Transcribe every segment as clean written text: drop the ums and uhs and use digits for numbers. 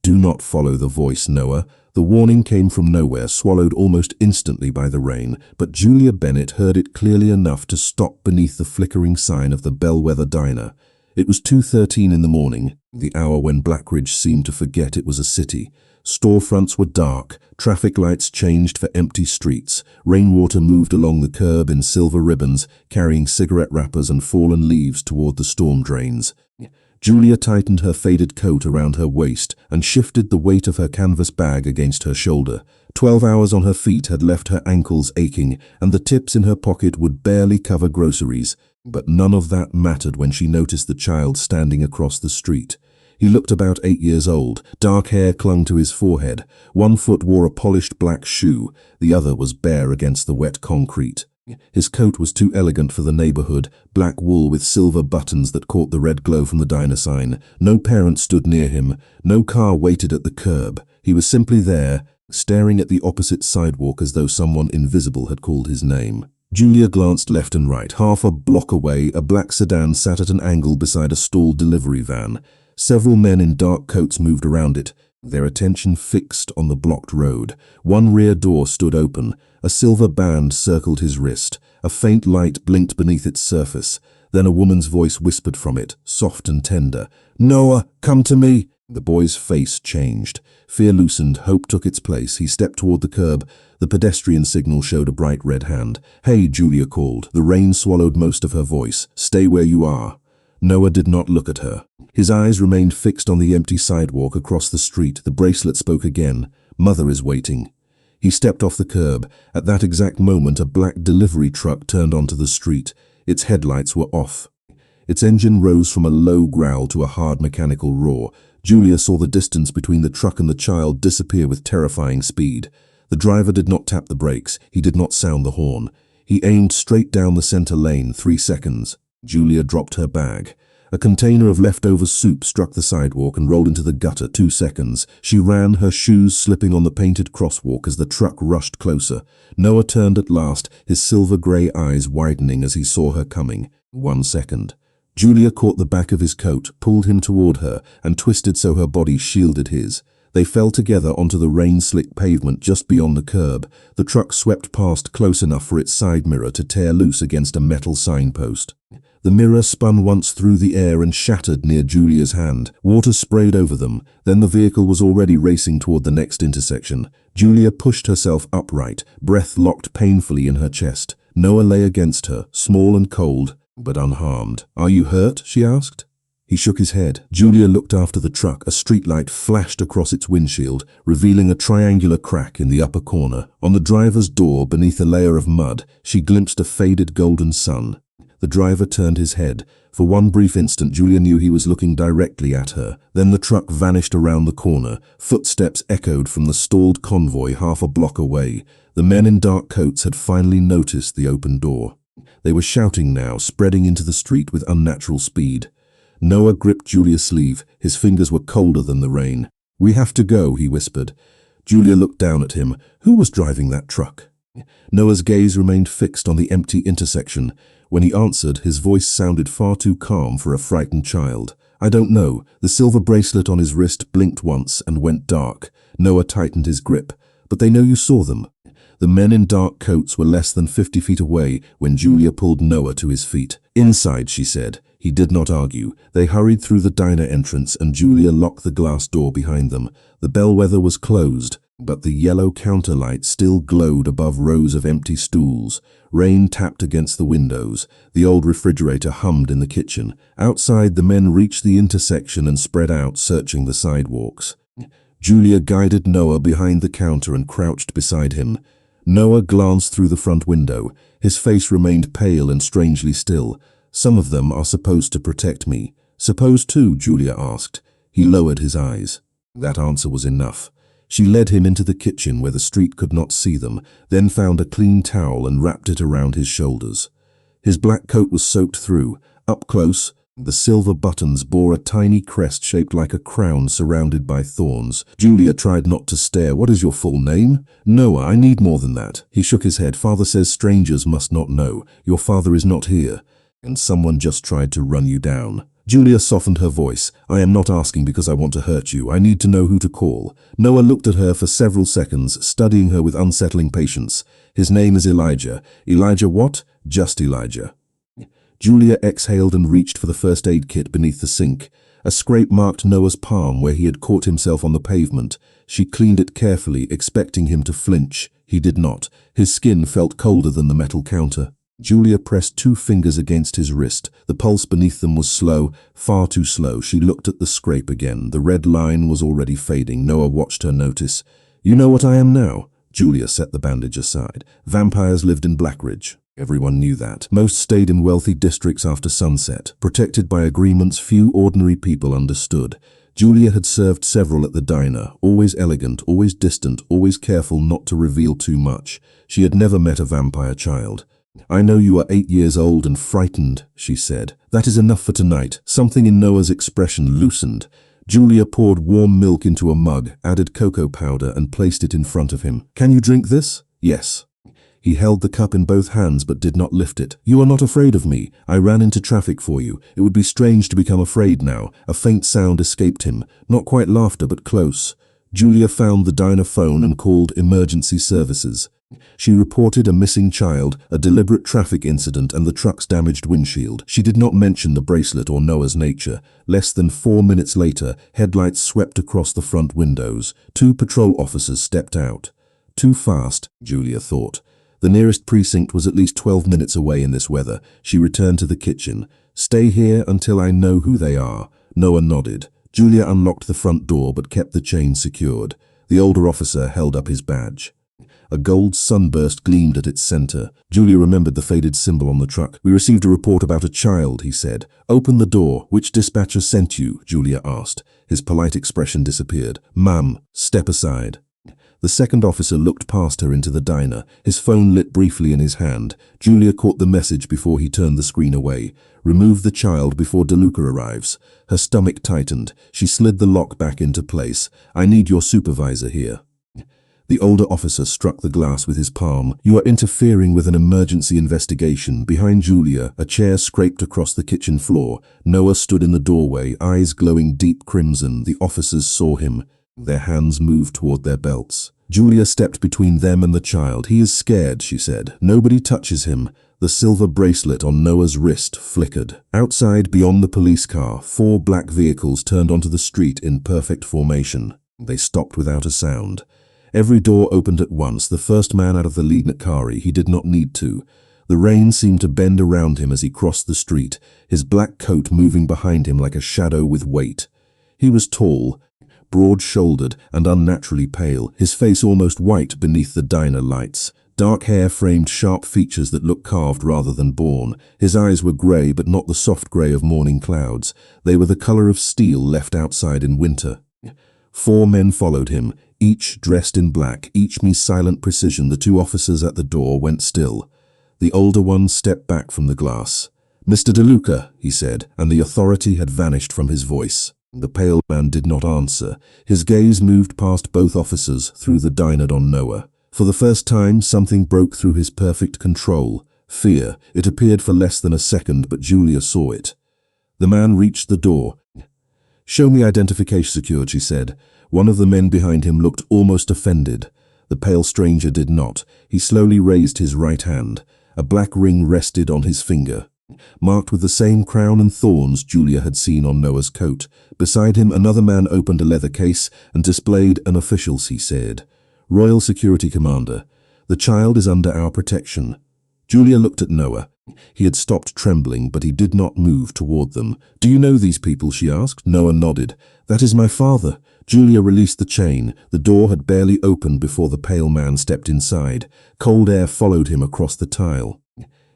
Do not follow the voice, Noah. The warning came from nowhere, swallowed almost instantly by the rain, but Julia Bennett heard it clearly enough to stop beneath the flickering sign of the Bellwether Diner. It was 2:13 in the morning, the hour when Blackridge seemed to forget it was a city. Storefronts were dark, traffic lights changed for empty streets, rainwater moved along the curb in silver ribbons, carrying cigarette wrappers and fallen leaves toward the storm drains. Julia tightened her faded coat around her waist and shifted the weight of her canvas bag against her shoulder. 12 hours on her feet had left her ankles aching, and the tips in her pocket would barely cover groceries. But none of that mattered when she noticed the child standing across the street. He looked about 8 years old. Dark hair clung to his forehead. One foot wore a polished black shoe. The other was bare against the wet concrete. His coat was too elegant for the neighborhood, black wool with silver buttons that caught the red glow from the diner sign. No parent stood near him. No car waited at the curb. He was simply there, staring at the opposite sidewalk as though someone invisible had called his name. Julia glanced left and right. Half a block away, a black sedan sat at an angle beside a stalled delivery van. Several men in dark coats moved around it, their attention fixed on the blocked road. One rear door stood open. A silver band circled his wrist. A faint light blinked beneath its surface. Then a woman's voice whispered from it, soft and tender. "Noah, come to me!" The boy's face changed. Fear loosened, hope took its place. He stepped toward the curb. The pedestrian signal showed a bright red hand. "Hey," Julia called. The rain swallowed most of her voice. "Stay where you are." Noah did not look at her. His eyes remained fixed on the empty sidewalk across the street. The bracelet spoke again. "Mother is waiting." He stepped off the curb. At that exact moment, a black delivery truck turned onto the street. Its headlights were off. Its engine rose from a low growl to a hard mechanical roar. Julia saw the distance between the truck and the child disappear with terrifying speed. The driver did not tap the brakes. He did not sound the horn. He aimed straight down the center lane. 3 seconds. Julia dropped her bag. A container of leftover soup struck the sidewalk and rolled into the gutter. 2 seconds. She ran, her shoes slipping on the painted crosswalk as the truck rushed closer. Noah turned at last, his silver-gray eyes widening as he saw her coming. 1 second. Julia caught the back of his coat, pulled him toward her, and twisted so her body shielded his. They fell together onto the rain-slick pavement just beyond the curb. The truck swept past close enough for its side mirror to tear loose against a metal signpost. The mirror spun once through the air and shattered near Julia's hand. Water sprayed over them. Then the vehicle was already racing toward the next intersection. Julia pushed herself upright, breath locked painfully in her chest. Noah lay against her, small and cold, but unharmed. "Are you hurt?" she asked. He shook his head. Julia looked after the truck. A streetlight flashed across its windshield, revealing a triangular crack in the upper corner. On the driver's door, beneath a layer of mud, she glimpsed a faded golden sun. The driver turned his head. For one brief instant, Julia knew he was looking directly at her. Then the truck vanished around the corner. Footsteps echoed from the stalled convoy half a block away. The men in dark coats had finally noticed the open door. They were shouting now, spreading into the street with unnatural speed. Noah gripped Julia's sleeve. His fingers were colder than the rain. "We have to go," he whispered. Julia looked down at him. Who was driving that truck? Noah's gaze remained fixed on the empty intersection. When he answered, his voice sounded far too calm for a frightened child. "I don't know." The silver bracelet on his wrist blinked once and went dark. Noah tightened his grip. "But they know you saw them." The men in dark coats were less than 50 feet away when Julia pulled Noah to his feet. "Inside," she said. He did not argue. They hurried through the diner entrance and Julia locked the glass door behind them. The bellwether was closed, but the yellow counterlight still glowed above rows of empty stools. Rain tapped against the windows. The old refrigerator hummed in the kitchen. Outside, the men reached the intersection and spread out, searching the sidewalks. Julia guided Noah behind the counter and crouched beside him. Noah glanced through the front window. His face remained pale and strangely still. "Some of them are supposed to protect me." "Supposed to?" Julia asked. He lowered his eyes. That answer was enough. She led him into the kitchen where the street could not see them, then found a clean towel and wrapped it around his shoulders. His black coat was soaked through. Up close, the silver buttons bore a tiny crest shaped like a crown surrounded by thorns. Julia tried not to stare. "What is your full name?" "Noah, I need more than that." He shook his head. "Father says strangers must not know. Your father is not here." "And someone just tried to run you down." Julia softened her voice. I am not asking because I want to hurt you. I need to know who to call. Noah looked at her for several seconds, studying her with unsettling patience. His name is Elijah. Elijah what? Just Elijah. Julia exhaled and reached for the first aid kit beneath the sink. A scrape marked Noah's palm where he had caught himself on the pavement. She cleaned it carefully, expecting him to flinch. He did not. His skin felt colder than the metal counter. Julia pressed 2 fingers against his wrist. The pulse beneath them was slow, far too slow. She looked at the scrape again. The red line was already fading. Noah watched her notice. You know what I am now? Julia set the bandage aside. Vampires lived in Blackridge. Everyone knew that. Most stayed in wealthy districts after sunset, protected by agreements few ordinary people understood. Julia had served several at the diner, always elegant, always distant, always careful not to reveal too much. She had never met a vampire child. I know you are 8 years old and frightened, she said. That is enough for tonight. Something in Noah's expression loosened. Julia poured warm milk into a mug, added cocoa powder and placed it in front of him. Can you drink this? Yes. He held the cup in both hands but did not lift it. You are not afraid of me. I ran into traffic for you. It would be strange to become afraid now. A faint sound escaped him. Not quite laughter but close. Julia found the diner phone and called emergency services. She reported a missing child, a deliberate traffic incident and the truck's damaged windshield. She did not mention the bracelet or Noah's nature. Less than 4 minutes later, headlights swept across the front windows. 2 patrol officers stepped out. Too fast, Julia thought. The nearest precinct was at least 12 minutes away in this weather. She returned to the kitchen. Stay here until I know who they are. Noah nodded. Julia unlocked the front door but kept the chain secured. The older officer held up his badge. A gold sunburst gleamed at its center. Julia remembered the faded symbol on the truck. We received a report about a child, he said. Open the door. Which dispatcher sent you? Julia asked. His polite expression disappeared. Ma'am, step aside. The second officer looked past her into the diner, his phone lit briefly in his hand. Julia caught the message before he turned the screen away. Remove the child before DeLuca arrives. Her stomach tightened. She slid the lock back into place. I need your supervisor here. The older officer struck the glass with his palm. You are interfering with an emergency investigation. Behind Julia, a chair scraped across the kitchen floor. Noah stood in the doorway, eyes glowing deep crimson. The officers saw him. Their hands moved toward their belts. Julia stepped between them and the child. He is scared, she said. Nobody touches him. The silver bracelet on Noah's wrist flickered. Outside, beyond the police car, 4 black vehicles turned onto the street in perfect formation. They stopped without a sound. Every door opened at once. The first man out of the lead Nakari, he did not need to. The rain seemed to bend around him as he crossed the street, his black coat moving behind him like a shadow with weight. He was tall, broad-shouldered and unnaturally pale, his face almost white beneath the diner lights. Dark hair framed sharp features that looked carved rather than born. His eyes were grey, but not the soft grey of morning clouds. They were the colour of steel left outside in winter. 4 men followed him, each dressed in black, each with silent precision. The 2 officers at the door went still. The older one stepped back from the glass. Mr. DeLuca, he said, and the authority had vanished from his voice. The pale man did not answer. His gaze moved past both officers through the diner on Noah. For the first time, something broke through his perfect control. Fear. It appeared for less than a second, but Julia saw it. The man reached the door. Show me identification secured, she said. One of the men behind him looked almost offended. The pale stranger did not. He slowly raised his right hand. A black ring rested on his finger, marked with the same crown and thorns Julia had seen on Noah's coat. Beside him, another man opened a leather case and displayed an officials, he said. Royal Security Commander. The child is under our protection. Julia looked at Noah. He had stopped trembling, but he did not move toward them. Do you know these people, she asked. Noah nodded. That is my father. Julia released the chain. The door had barely opened before the pale man stepped inside. Cold air followed him across the tile.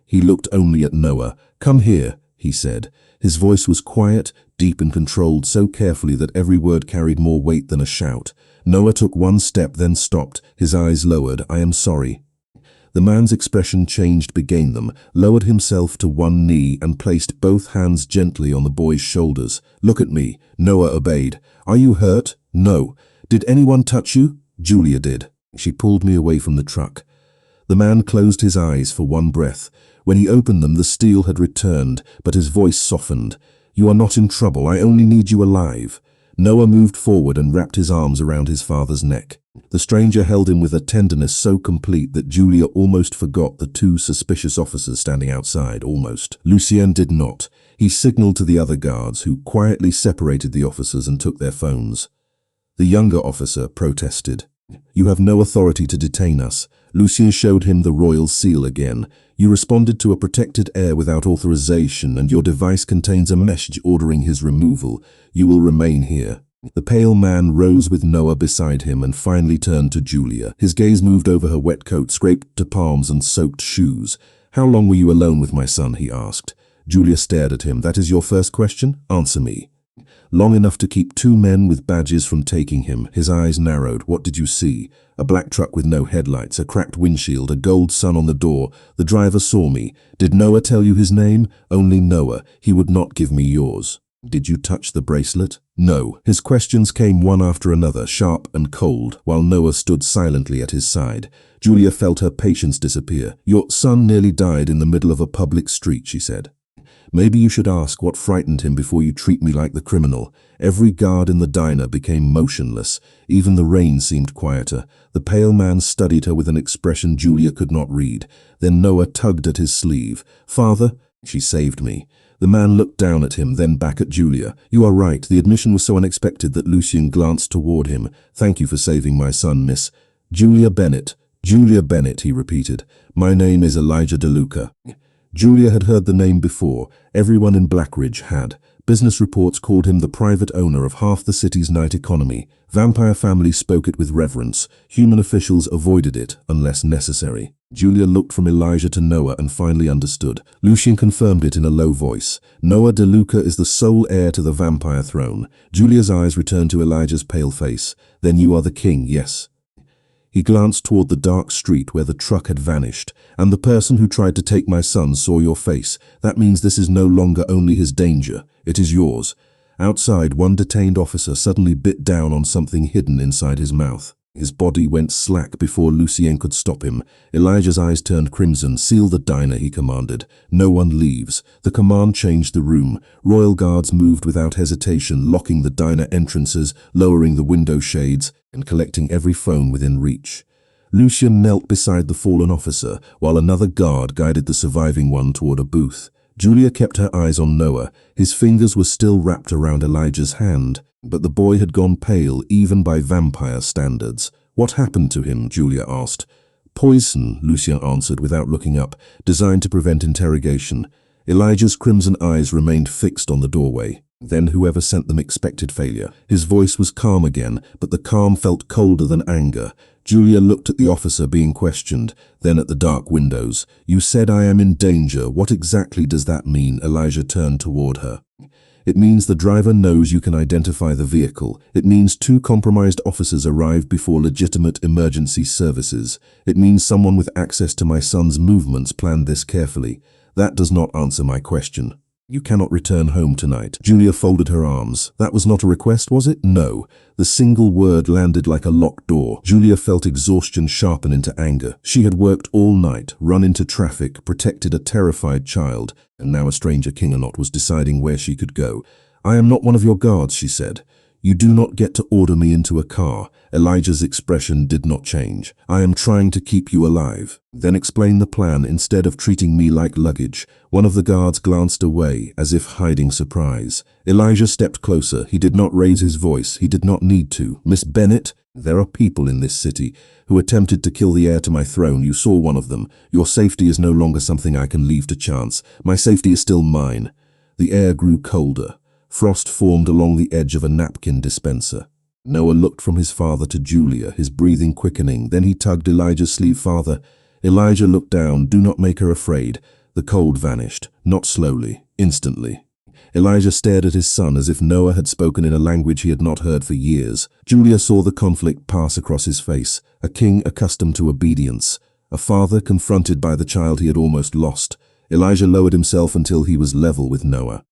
He looked only at Noah. Come here, he said. His voice was quiet, deep and controlled so carefully that every word carried more weight than a shout. Noah took 1 step, then stopped, his eyes lowered. I am sorry. The man's expression changed began them, lowered himself to 1 knee and placed both hands gently on the boy's shoulders. Look at me. Noah obeyed. Are you hurt? No. Did anyone touch you? Julia did. She pulled me away from the truck. The man closed his eyes for 1 breath. When he opened them, the steel had returned, but his voice softened. You are not in trouble. I only need you alive." Noah moved forward and wrapped his arms around his father's neck. The stranger held him with a tenderness so complete that Julia almost forgot the two suspicious officers standing outside, almost. Lucien did not. He signaled to the other guards, who quietly separated the officers and took their phones. The younger officer protested. "You have no authority to detain us." Lucien showed him the royal seal again. "You responded to a protected air without authorization, and your device contains a message ordering his removal. You will remain here." The pale man rose with Noah beside him and finally turned to Julia. His gaze moved over her wet coat, scraped to palms and soaked shoes. "How long were you alone with my son?" he asked. Julia stared at him. "That is your first question? Answer me." "Long enough to keep two men with badges from taking him." His eyes narrowed. "What did you see?" "A black truck with no headlights, a cracked windshield, a gold sun on the door. The driver saw me." "Did Noah tell you his name?" "Only Noah. He would not give me yours." "Did you touch the bracelet?" "No." His questions came one after another, sharp and cold, while Noah stood silently at his side. Julia felt her patience disappear. "Your son nearly died in the middle of a public street," she said. "Maybe you should ask what frightened him before you treat me like the criminal." Every guard in the diner became motionless. Even the rain seemed quieter. The pale man studied her with an expression Julia could not read. Then Noah tugged at his sleeve. "Father, she saved me." The man looked down at him, then back at Julia. "You are right. The admission was so unexpected that Lucien glanced toward him. Thank you for saving my son, Miss." "Julia Bennett." "Julia Bennett," he repeated. "My name is Elijah DeLuca." Julia had heard the name before. Everyone in Blackridge had. Business reports called him the private owner of half the city's night economy. Vampire families spoke it with reverence. Human officials avoided it unless necessary. Julia looked from Elijah to Noah and finally understood. Lucien confirmed it in a low voice. "Noah DeLuca is the sole heir to the vampire throne." Julia's eyes returned to Elijah's pale face. "Then you are the king, yes?" He glanced toward the dark street where the truck had vanished. "And the person who tried to take my son saw your face. That means this is no longer only his danger. It is yours." Outside, one detained officer suddenly bit down on something hidden inside his mouth. His body went slack before Lucien could stop him. Elijah's eyes turned crimson. "Seal the diner," he commanded. "No one leaves." The command changed the room. Royal guards moved without hesitation, locking the diner entrances, lowering the window shades, and collecting every phone within reach. Lucien knelt beside the fallen officer, while another guard guided the surviving one toward a booth. Julia kept her eyes on Noah. His fingers were still wrapped around Elijah's hand, but the boy had gone pale even by vampire standards. "What happened to him?" Julia asked. "Poison," Lucien answered without looking up, designed to prevent interrogation. Elijah's crimson eyes remained fixed on the doorway. "Then whoever sent them expected failure." His voice was calm again, but the calm felt colder than anger. Julia looked at the officer being questioned, then at the dark windows. "You said I am in danger. What exactly does that mean?" Elijah turned toward her. "It means the driver knows you can identify the vehicle. It means two compromised officers arrived before legitimate emergency services. It means someone with access to my son's movements planned this carefully. That does not answer my question." "You cannot return home tonight." Julia folded her arms. "That was not a request, was it?" "No." The single word landed like a locked door. Julia felt exhaustion sharpen into anger. She had worked all night, run into traffic, protected a terrified child, and now a stranger Kinganot was deciding where she could go. "I am not one of your guards," she said. "You do not get to order me into a car." Elijah's expression did not change. "I am trying to keep you alive." "Then explain the plan instead of treating me like luggage." One of the guards glanced away, as if hiding surprise. Elijah stepped closer. He did not raise his voice. He did not need to. "Miss Bennett, there are people in this city who attempted to kill the heir to my throne. You saw one of them. Your safety is no longer something I can leave to chance. My safety is still mine." The air grew colder. Frost formed along the edge of a napkin dispenser. Noah looked from his father to Julia, his breathing quickening. Then he tugged Elijah's sleeve. "Father." Elijah looked down. "Do not make her afraid." The cold vanished, not slowly, instantly. Elijah stared at his son as if Noah had spoken in a language he had not heard for years. Julia saw the conflict pass across his face, a king accustomed to obedience, a father confronted by the child he had almost lost. Elijah lowered himself until he was level with Noah.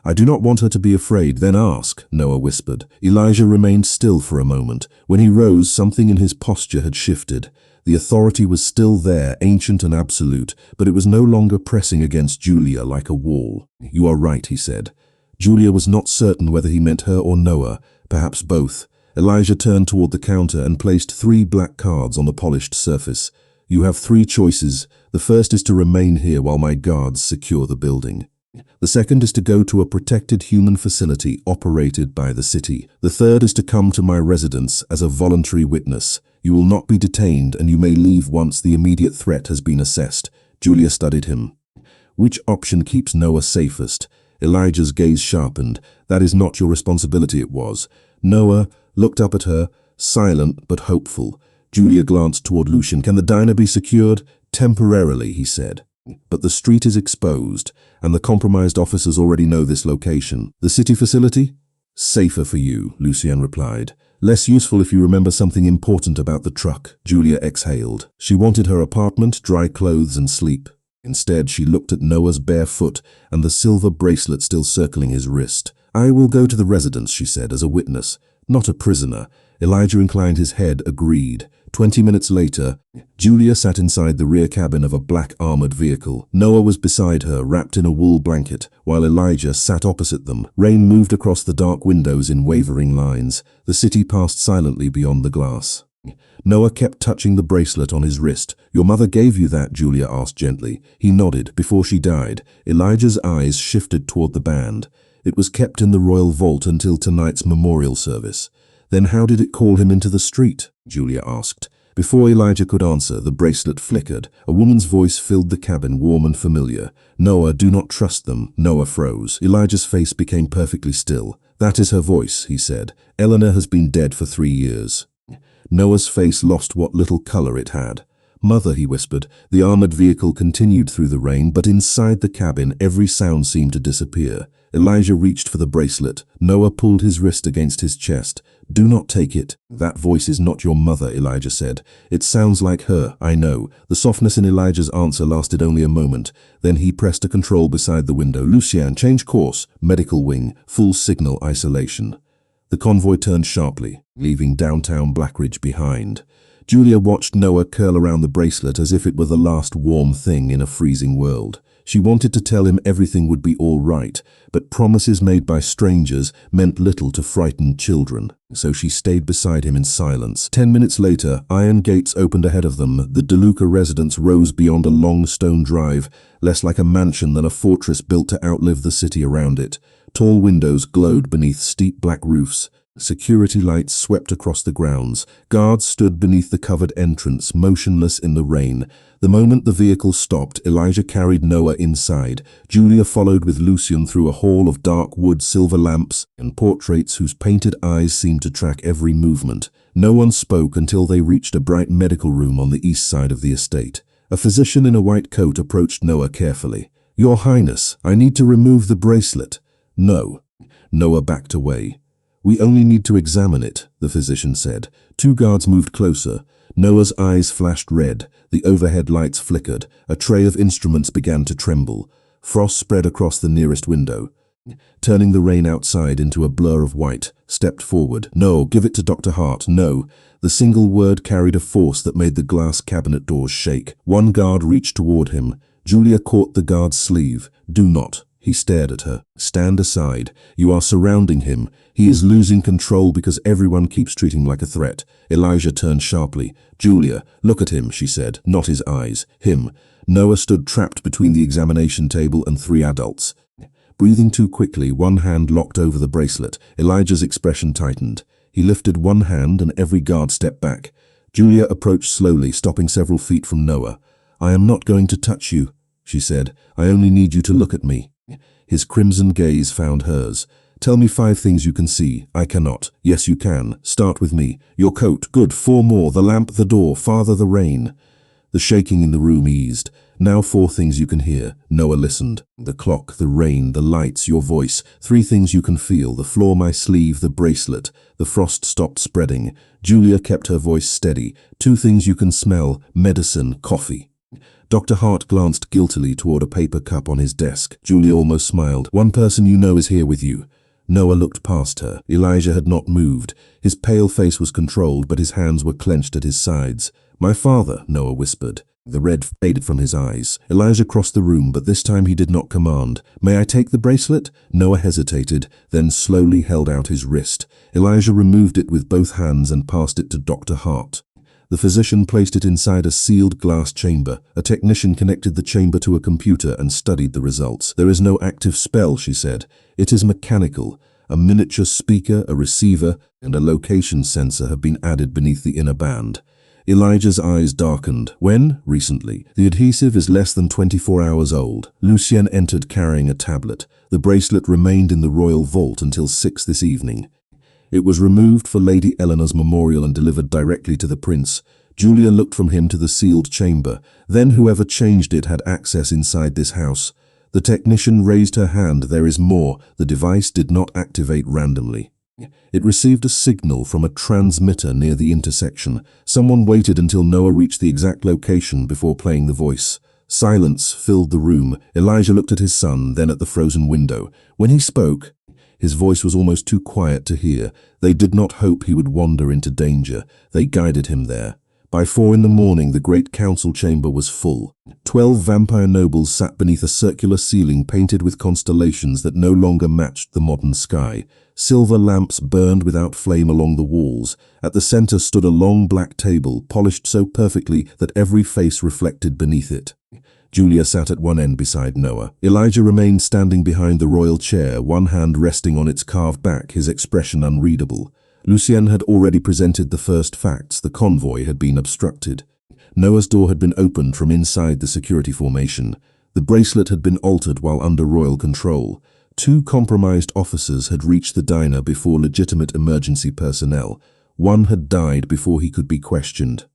"I do not want her to be afraid, then ask," Noah whispered. Elijah remained still for a moment. When he rose, something in his posture had shifted. The authority was still there, ancient and absolute, but it was no longer pressing against Julia like a wall. "You are right," he said. Julia was not certain whether he meant her or Noah, perhaps both. Elijah turned toward the counter and placed 3 black cards on the polished surface. You have 3 choices. The first is to remain here while my guards secure the building. The second is to go to a protected human facility operated by the city. The third is to come to my residence as a voluntary witness. You will not be detained and you may leave once the immediate threat has been assessed. Julia studied him. Which option keeps Noah safest? Elijah's gaze sharpened. That is not your responsibility, it was. Noah looked up at her, silent but hopeful. Julia glanced toward Lucian. Can the diner be secured? Temporarily, he said. But the street is exposed, and the compromised officers already know this location. The city facility? Safer for you, Lucian replied. Less useful if you remember something important about the truck. Julia exhaled. She wanted her apartment, dry clothes, and sleep. Instead, she looked at Noah's bare foot and the silver bracelet still circling his wrist. I will go to the residence, she said, as a witness, not a prisoner. Elijah inclined his head, agreed. 20 minutes later, Julia sat inside the rear cabin of a black armored vehicle. Noah was beside her, wrapped in a wool blanket, while Elijah sat opposite them. Rain moved across the dark windows in wavering lines. The city passed silently beyond the glass. Noah kept touching the bracelet on his wrist. Your mother gave you that, Julia asked gently. He nodded. Before she died, Elijah's eyes shifted toward the band. It was kept in the royal vault until tonight's memorial service. Then how did it call him into the street? Julia asked. Before Elijah could answer, the bracelet flickered. A woman's voice filled the cabin, warm and familiar. Noah, do not trust them. Noah froze. Elijah's face became perfectly still. That is her voice, he said. Eleanor has been dead for 3 years. Noah's face lost what little color it had. Mother, he whispered. The armored vehicle continued through the rain, but inside the cabin, every sound seemed to disappear. Elijah reached for the bracelet. Noah pulled his wrist against his chest. Do not take it. That voice is not your mother, Elijah said. It sounds like her, I know. The softness in Elijah's answer lasted only a moment. Then he pressed a control beside the window. Lucian, change course. Medical wing. Full signal isolation. The convoy turned sharply, leaving downtown Blackridge behind. Julia watched Noah curl around the bracelet as if it were the last warm thing in a freezing world. She wanted to tell him everything would be all right, but promises made by strangers meant little to frightened children, so she stayed beside him in silence. 10 minutes later, iron gates opened ahead of them. The DeLuca residence rose beyond a long stone drive, less like a mansion than a fortress built to outlive the city around it. Tall windows glowed beneath steep black roofs. Security lights swept across the grounds. Guards stood beneath the covered entrance, motionless in the rain. The moment the vehicle stopped, Elijah carried Noah inside. Julia followed with Lucian through a hall of dark wood, silver lamps, and portraits whose painted eyes seemed to track every movement. No one spoke until they reached a bright medical room on the east side of the estate. A physician in a white coat approached Noah carefully. Your Highness, I need to remove the bracelet. No. Noah backed away. We only need to examine it, the physician said. 2 guards moved closer. Noah's eyes flashed red. The overhead lights flickered. A tray of instruments began to tremble. Frost spread across the nearest window, turning the rain outside into a blur of white. Stepped forward. No, give it to Dr. Hart. No. The single word carried a force that made the glass cabinet doors shake. One guard reached toward him. Julia caught the guard's sleeve. Do not. He stared at her. Stand aside. You are surrounding him. He is losing control because everyone keeps treating him like a threat. Elijah turned sharply. Julia, look at him, she said, not his eyes. Him. Noah stood trapped between the examination table and 3 adults. Breathing too quickly, one hand locked over the bracelet. Elijah's expression tightened. He lifted one hand and every guard stepped back. Julia approached slowly, stopping several feet from Noah. I am not going to touch you, she said. I only need you to look at me. His crimson gaze found hers. Tell me 5 things you can see. I cannot. Yes, you can. Start with me. Your coat. Good. 4 more. The lamp, the door. Father, the rain. The shaking in the room eased. Now 4 things you can hear. Noah listened. The clock, the rain, the lights, your voice. 3 things you can feel. The floor, my sleeve, the bracelet. The frost stopped spreading. Julia kept her voice steady. 2 things you can smell. Medicine, coffee. Dr. Hart glanced guiltily toward a paper cup on his desk. Julia almost smiled. 1 person you know is here with you. Noah looked past her. Elijah had not moved. His pale face was controlled, but his hands were clenched at his sides. My father, Noah whispered. The red faded from his eyes. Elijah crossed the room, but this time he did not command. "May I take the bracelet?" Noah hesitated, then slowly held out his wrist. Elijah removed it with both hands and passed it to Dr. Hart. The physician placed it inside a sealed glass chamber. A technician connected the chamber to a computer and studied the results. "There is no active spell," she said. "It is mechanical. A miniature speaker, a receiver, and a location sensor have been added beneath the inner band." Elijah's eyes darkened. "When?" "Recently. The adhesive is less than 24 hours old." Lucien entered carrying a tablet. "The bracelet remained in the royal vault until 6 this evening. It was removed for Lady Eleanor's memorial and delivered directly to the prince." Julia looked from him to the sealed chamber. "Then whoever changed it had access inside this house." The technician raised her hand. "There is more. The device did not activate randomly. It received a signal from a transmitter near the intersection. Someone waited until Noah reached the exact location before playing the voice." Silence filled the room. Elijah looked at his son, then at the frozen window. When he spoke, his voice was almost too quiet to hear. They did not hope he would wander into danger. They guided him there. By 4 in the morning, the great council chamber was full. 12 vampire nobles sat beneath a circular ceiling painted with constellations that no longer matched the modern sky. Silver lamps burned without flame along the walls. At the center stood a long black table, polished so perfectly that every face reflected beneath it. Julia sat at one end beside Noah. Elijah remained standing behind the royal chair, one hand resting on its carved back, his expression unreadable. Lucien had already presented the first facts. The convoy had been obstructed. Noah's door had been opened from inside the security formation. The bracelet had been altered while under royal control. 2 compromised officers had reached the diner before legitimate emergency personnel. One had died before he could be questioned.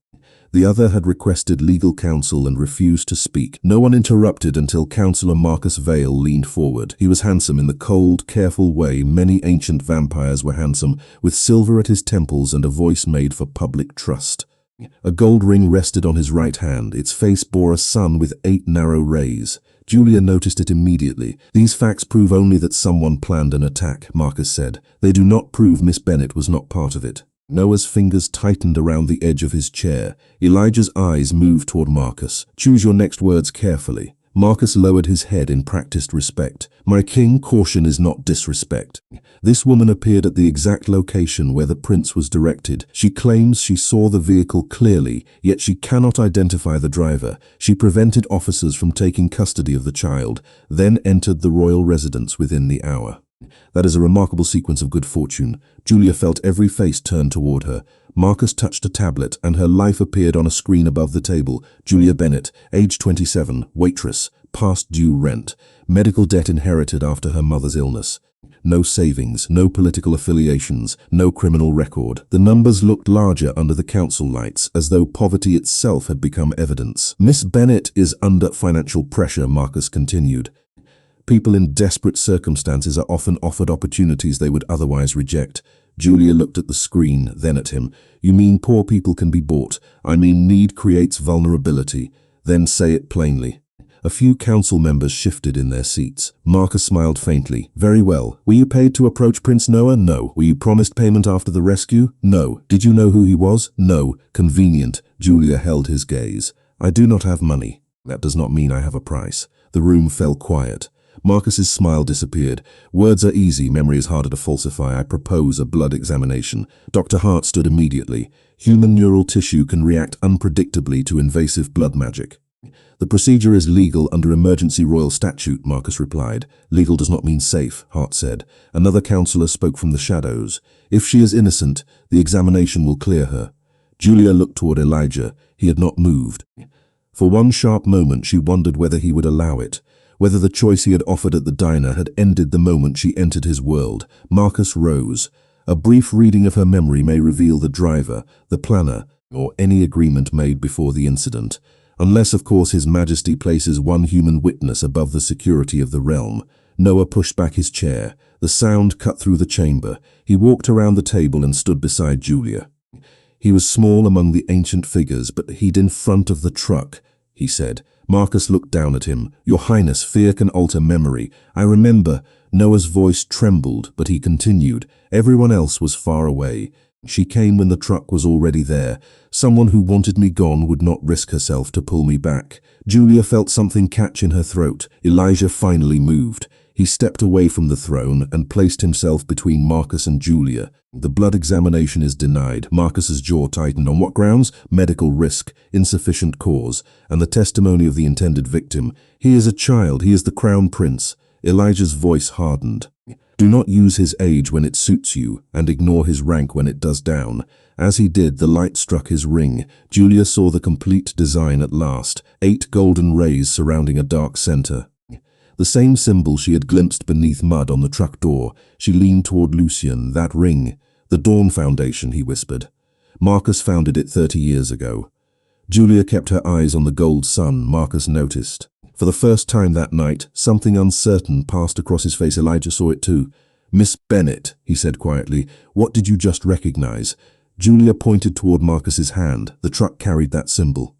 The other had requested legal counsel and refused to speak. No one interrupted until Councillor Marcus Vale leaned forward. He was handsome in the cold, careful way many ancient vampires were handsome, with silver at his temples and a voice made for public trust. A gold ring rested on his right hand. Its face bore a sun with 8 narrow rays. Julia noticed it immediately. "These facts prove only that someone planned an attack," Marcus said. "They do not prove Miss Bennett was not part of it." Noah's fingers tightened around the edge of his chair. Elijah's eyes moved toward Marcus. "Choose your next words carefully." Marcus lowered his head in practiced respect. "My king, caution is not disrespect." This woman appeared at the exact location where the prince was directed. She claims she saw the vehicle clearly, yet she cannot identify the driver. She prevented officers from taking custody of the child, then entered the royal residence within the hour. "That is a remarkable sequence of good fortune." Julia felt every face turn toward her. Marcus touched a tablet, and her life appeared on a screen above the table. Julia Bennett, age 27, waitress, past due rent, medical debt inherited after her mother's illness. No savings, no political affiliations, no criminal record. The numbers looked larger under the council lights, as though poverty itself had become evidence. "Miss Bennett is under financial pressure," Marcus continued. "People in desperate circumstances are often offered opportunities they would otherwise reject." Julia looked at the screen, then at him. "You mean poor people can be bought? I mean need creates vulnerability. Then say it plainly." A few council members shifted in their seats. Marcus smiled faintly. "Very well. Were you paid to approach Prince Noah? No. Were you promised payment after the rescue? No. Did you know who he was? No. Convenient." Julia held his gaze. "I do not have money. That does not mean I have a price." The room fell quiet. Marcus's smile disappeared. "Words are easy, memory is harder to falsify. I propose a blood examination." Dr. Hart stood immediately. "Human neural tissue can react unpredictably to invasive blood magic." "The procedure is legal under emergency royal statute," Marcus replied. "Legal does not mean safe," Hart said. Another councillor spoke from the shadows. "If she is innocent, the examination will clear her." Julia looked toward Elijah. He had not moved. For one sharp moment she wondered whether he would allow it, whether the choice he had offered at the diner had ended the moment she entered his world. Marcus rose. A brief reading of her memory may reveal the driver, the planner, or any agreement made before the incident. Unless, of course, His Majesty places one human witness above the security of the realm. Noah pushed back his chair. The sound cut through the chamber. He walked around the table and stood beside Julia. He was small among the ancient figures, but he'd in front of the truck, he said. Marcus looked down at him. "Your Highness, fear can alter memory. I remember." Noah's voice trembled, but he continued. Everyone else was far away. She came when the truck was already there. Someone who wanted me gone would not risk herself to pull me back. Julia felt something catch in her throat. Elijah finally moved. He stepped away from the throne and placed himself between Marcus and Julia. The blood examination is denied. Marcus's jaw tightened. On what grounds? Medical risk, insufficient cause, and the testimony of the intended victim. He is a child. He is the crown prince. Elijah's voice hardened. Do not use his age when it suits you, and ignore his rank when it does down. As he did, the light struck his ring. Julia saw the complete design at last, 8 golden rays surrounding a dark center. The same symbol she had glimpsed beneath mud on the truck door. She leaned toward Lucian. That ring. The Dawn Foundation, he whispered. Marcus founded it 30 years ago. Julia kept her eyes on the gold sun. Marcus noticed. For the first time that night, something uncertain passed across his face. Elijah saw it too. Miss Bennett, he said quietly, what did you just recognize? Julia pointed toward Marcus's hand. The truck carried that symbol.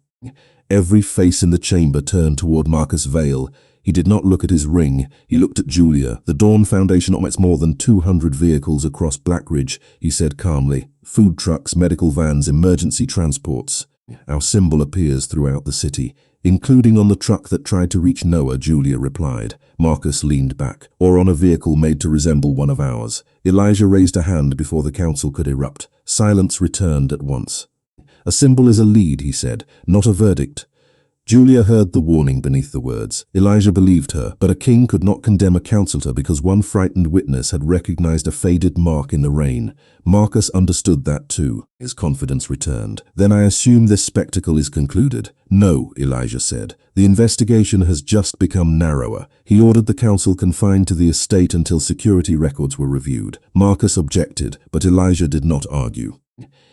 Every face in the chamber turned toward Marcus Vale. He did not look at his ring. He looked at Julia. The Dawn Foundation operates more than 200 vehicles across Blackridge, he said calmly. Food trucks, medical vans, emergency transports. Our symbol appears throughout the city, including on the truck that tried to reach Noah, Julia replied. Marcus leaned back. Or on a vehicle made to resemble one of ours. Elijah raised a hand before the council could erupt. Silence returned at once. A symbol is a lead, he said, not a verdict. Julia heard the warning beneath the words. Elijah believed her, but a king could not condemn a councillor because one frightened witness had recognized a faded mark in the rain. Marcus understood that too. His confidence returned. Then I assume this spectacle is concluded. No, Elijah said. The investigation has just become narrower. He ordered the council confined to the estate until security records were reviewed. Marcus objected, but Elijah did not argue.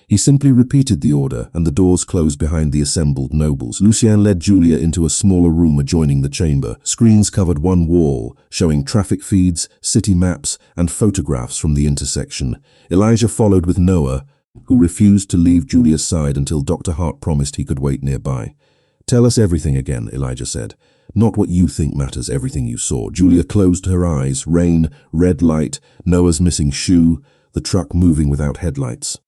He simply repeated the order, and the doors closed behind the assembled nobles. Lucien led Julia into a smaller room adjoining the chamber. Screens covered one wall, showing traffic feeds, city maps, and photographs from the intersection. Elijah followed with Noah, who refused to leave Julia's side until Dr. Hart promised he could wait nearby. Tell us everything again, Elijah said. Not what you think matters, everything you saw. Julia closed her eyes. Rain, red light, Noah's missing shoe, the truck moving without headlights.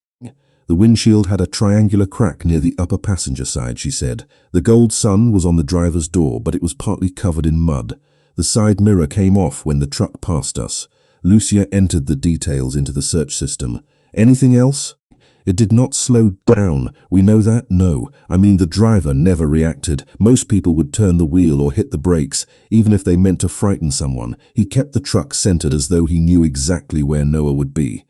The windshield had a triangular crack near the upper passenger side, she said. The gold sun was on the driver's door, but it was partly covered in mud. The side mirror came off when the truck passed us. Lucia entered the details into the search system. Anything else? It did not slow down. We know that? No. I mean, the driver never reacted. Most people would turn the wheel or hit the brakes, even if they meant to frighten someone. He kept the truck centered as though he knew exactly where Noah would be.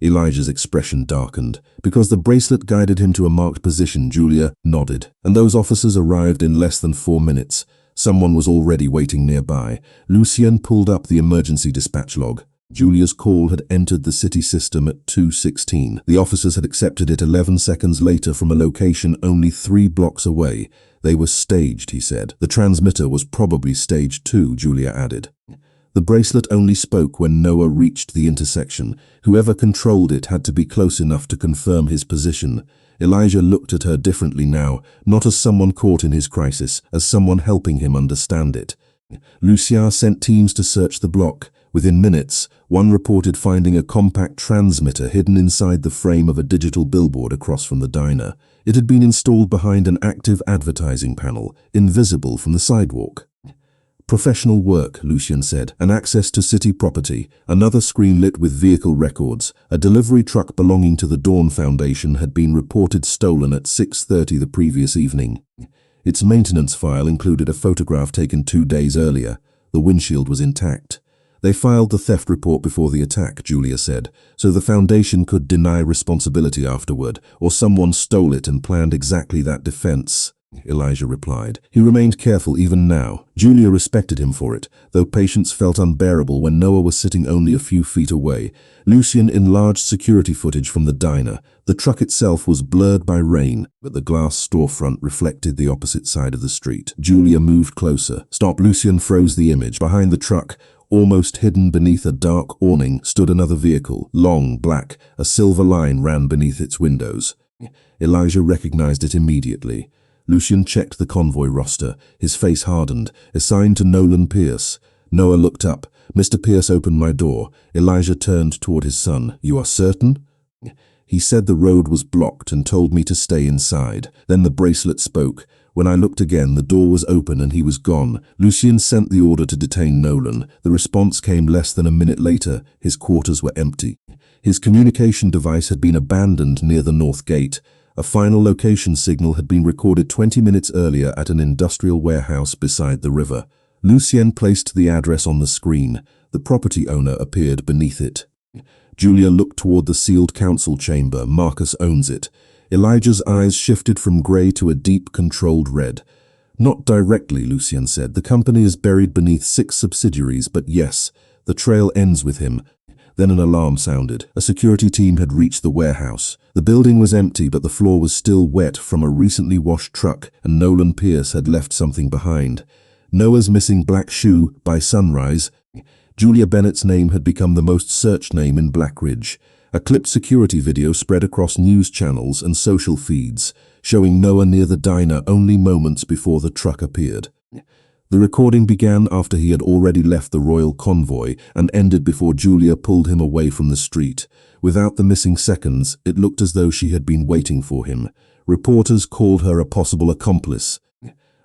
Elijah's expression darkened. Because the bracelet guided him to a marked position, Julia nodded. And those officers arrived in less than 4 minutes. Someone was already waiting nearby. Lucien pulled up the emergency dispatch log. Julia's call had entered the city system at 2:16. The officers had accepted it 11 seconds later from a location only 3 blocks away. They were staged, he said. The transmitter was probably stage 2, Julia added. The bracelet only spoke when Noah reached the intersection. Whoever controlled it had to be close enough to confirm his position. Elijah looked at her differently now, not as someone caught in his crisis, as someone helping him understand it. Lucien sent teams to search the block. Within minutes, one reported finding a compact transmitter hidden inside the frame of a digital billboard across from the diner. It had been installed behind an active advertising panel, invisible from the sidewalk. Professional work, Lucien said, and access to city property. Another screen lit with vehicle records. A delivery truck belonging to the Dawn Foundation had been reported stolen at 6:30 the previous evening. Its maintenance file included a photograph taken 2 days earlier. The windshield was intact. They filed the theft report before the attack, Julia said, so the Foundation could deny responsibility afterward, or someone stole it and planned exactly that defense. Elijah replied. He remained careful even now. Julia respected him for it, though patience felt unbearable when Noah was sitting only a few feet away. Lucien enlarged security footage from the diner. The truck itself was blurred by rain, but the glass storefront reflected the opposite side of the street. Julia moved closer. Stop! Lucien froze the image. Behind the truck, almost hidden beneath a dark awning, stood another vehicle, long, black. A silver line ran beneath its windows. Elijah recognized it immediately. Lucien checked the convoy roster. His face hardened. Assigned to Nolan Pierce. Noah looked up. Mr. Pierce opened my door. Elijah turned toward his son. You are certain? He said the road was blocked and told me to stay inside. Then the bracelet spoke. When I looked again, the door was open and he was gone. Lucien sent the order to detain Nolan. The response came less than a minute later. His quarters were empty. His communication device had been abandoned near the north gate. A final location signal had been recorded 20 minutes earlier at an industrial warehouse beside the river. Lucien placed the address on the screen. The property owner appeared beneath it. Julia looked toward the sealed council chamber. Marcus owns it. Elijah's eyes shifted from grey to a deep, controlled red. Not directly, Lucien said. The company is buried beneath 6 subsidiaries, but yes, the trail ends with him. Then an alarm sounded. A security team had reached the warehouse. The building was empty, but the floor was still wet from a recently washed truck, and Nolan Pierce had left something behind. Noah's missing black shoe by sunrise. Julia Bennett's name had become the most searched name in Black Ridge. A clipped security video spread across news channels and social feeds, showing Noah near the diner only moments before the truck appeared. The recording began after he had already left the royal convoy and ended before Julia pulled him away from the street. Without the missing seconds, it looked as though she had been waiting for him. Reporters called her a possible accomplice.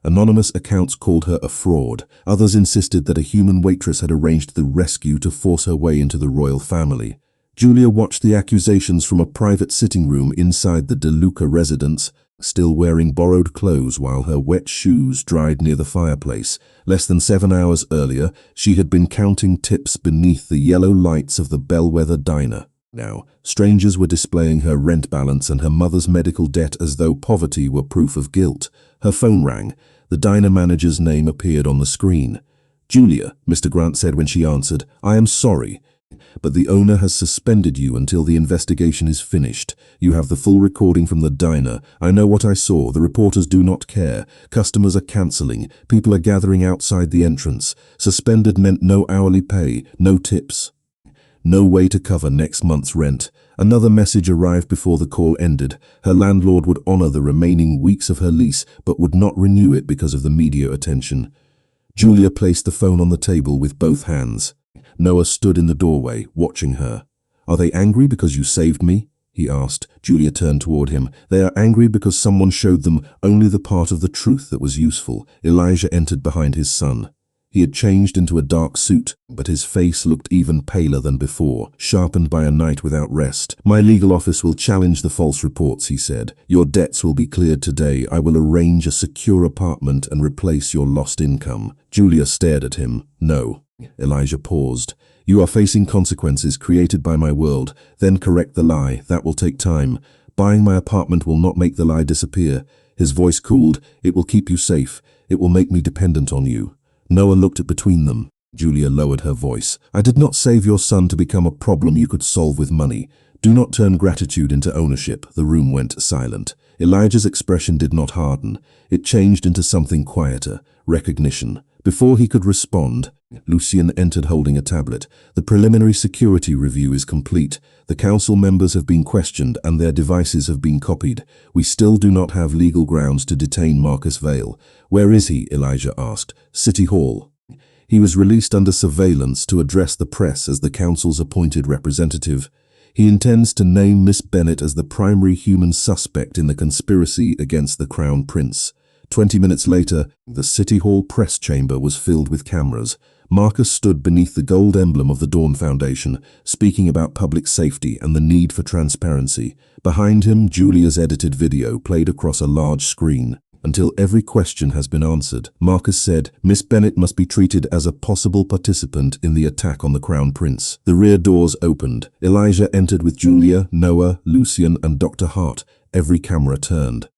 Anonymous accounts called her a fraud. Others insisted that a human waitress had arranged the rescue to force her way into the royal family. Julia watched the accusations from a private sitting room inside the DeLuca residence, still wearing borrowed clothes while her wet shoes dried near the fireplace. Less than 7 hours earlier, she had been counting tips beneath the yellow lights of the Bellwether diner. Now, strangers were displaying her rent balance and her mother's medical debt as though poverty were proof of guilt. Her phone rang. The diner manager's name appeared on the screen. "Julia," Mr. Grant said when she answered, "I am sorry, but the owner has suspended you until the investigation is finished. You have the full recording from the diner. I know what I saw. The reporters do not care. Customers are cancelling. People are gathering outside the entrance. Suspended meant no hourly pay, no tips. No way to cover next month's rent." Another message arrived before the call ended. Her landlord would honor the remaining weeks of her lease, but would not renew it because of the media attention. Julia placed the phone on the table with both hands. Noah stood in the doorway, watching her. "Are they angry because you saved me?" he asked. Julia turned toward him. "They are angry because someone showed them only the part of the truth that was useful." Elijah entered behind his son. He had changed into a dark suit, but his face looked even paler than before, sharpened by a night without rest. "My legal office will challenge the false reports," he said. "Your debts will be cleared today. I will arrange a secure apartment and replace your lost income." Julia stared at him. "No." Elijah paused. "You are facing consequences created by my world. Then correct the lie. That will take time. Buying my apartment will not make the lie disappear." His voice cooled. "It will keep you safe. It will make me dependent on you." Noah looked at between them. Julia lowered her voice. "I did not save your son to become a problem you could solve with money. Do not turn gratitude into ownership." The room went silent. Elijah's expression did not harden. It changed into something quieter, recognition. Before he could respond, Lucien entered holding a tablet. "The preliminary security review is complete. The council members have been questioned and their devices have been copied. We still do not have legal grounds to detain Marcus Vale." "Where is he?" Elijah asked. "City Hall." He was released under surveillance to address the press as the council's appointed representative. He intends to name Miss Bennett as the primary human suspect in the conspiracy against the Crown Prince. 20 minutes later, the City Hall press chamber was filled with cameras. Marcus stood beneath the gold emblem of the Dawn Foundation, speaking about public safety and the need for transparency. Behind him, Julia's edited video played across a large screen. "Until every question has been answered," Marcus said, "Miss Bennett must be treated as a possible participant in the attack on the Crown Prince." The rear doors opened. Elijah entered with Julia, Noah, Lucien, and Dr. Hart. Every camera turned.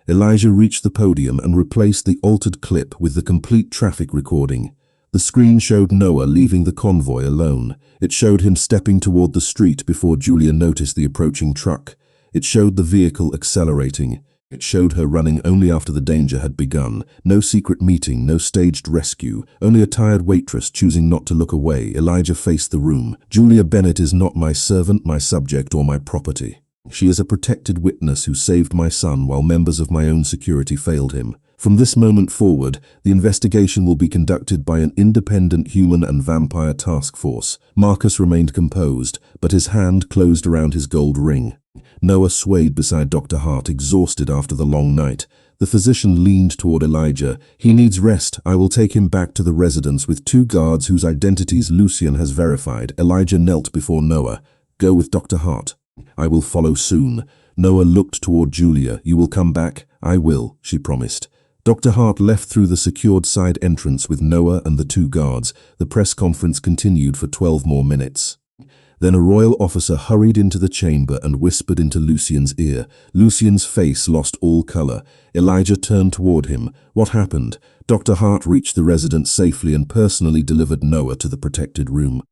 Elijah reached the podium and replaced the altered clip with the complete traffic recording. The screen showed Noah leaving the convoy alone. It showed him stepping toward the street before Julia noticed the approaching truck. It showed the vehicle accelerating. It showed her running only after the danger had begun. No secret meeting, no staged rescue, only a tired waitress choosing not to look away. Elijah faced the room. "Julia Bennett is not my servant, my subject, or my property. She is a protected witness who saved my son while members of my own security failed him. From this moment forward, the investigation will be conducted by an independent human and vampire task force." Marcus remained composed, but his hand closed around his gold ring. Noah swayed beside Dr. Hart, exhausted after the long night. The physician leaned toward Elijah. "He needs rest. I will take him back to the residence with 2 guards whose identities Lucian has verified." Elijah knelt before Noah. "Go with Dr. Hart. I will follow soon." Noah looked toward Julia. "You will come back?" "I will," she promised. Dr. Hart left through the secured side entrance with Noah and the 2 guards. The press conference continued for 12 more minutes. Then a royal officer hurried into the chamber and whispered into Lucian's ear. Lucian's face lost all color. Elijah turned toward him. "What happened?" Dr. Hart reached the residence safely and personally delivered Noah to the protected room.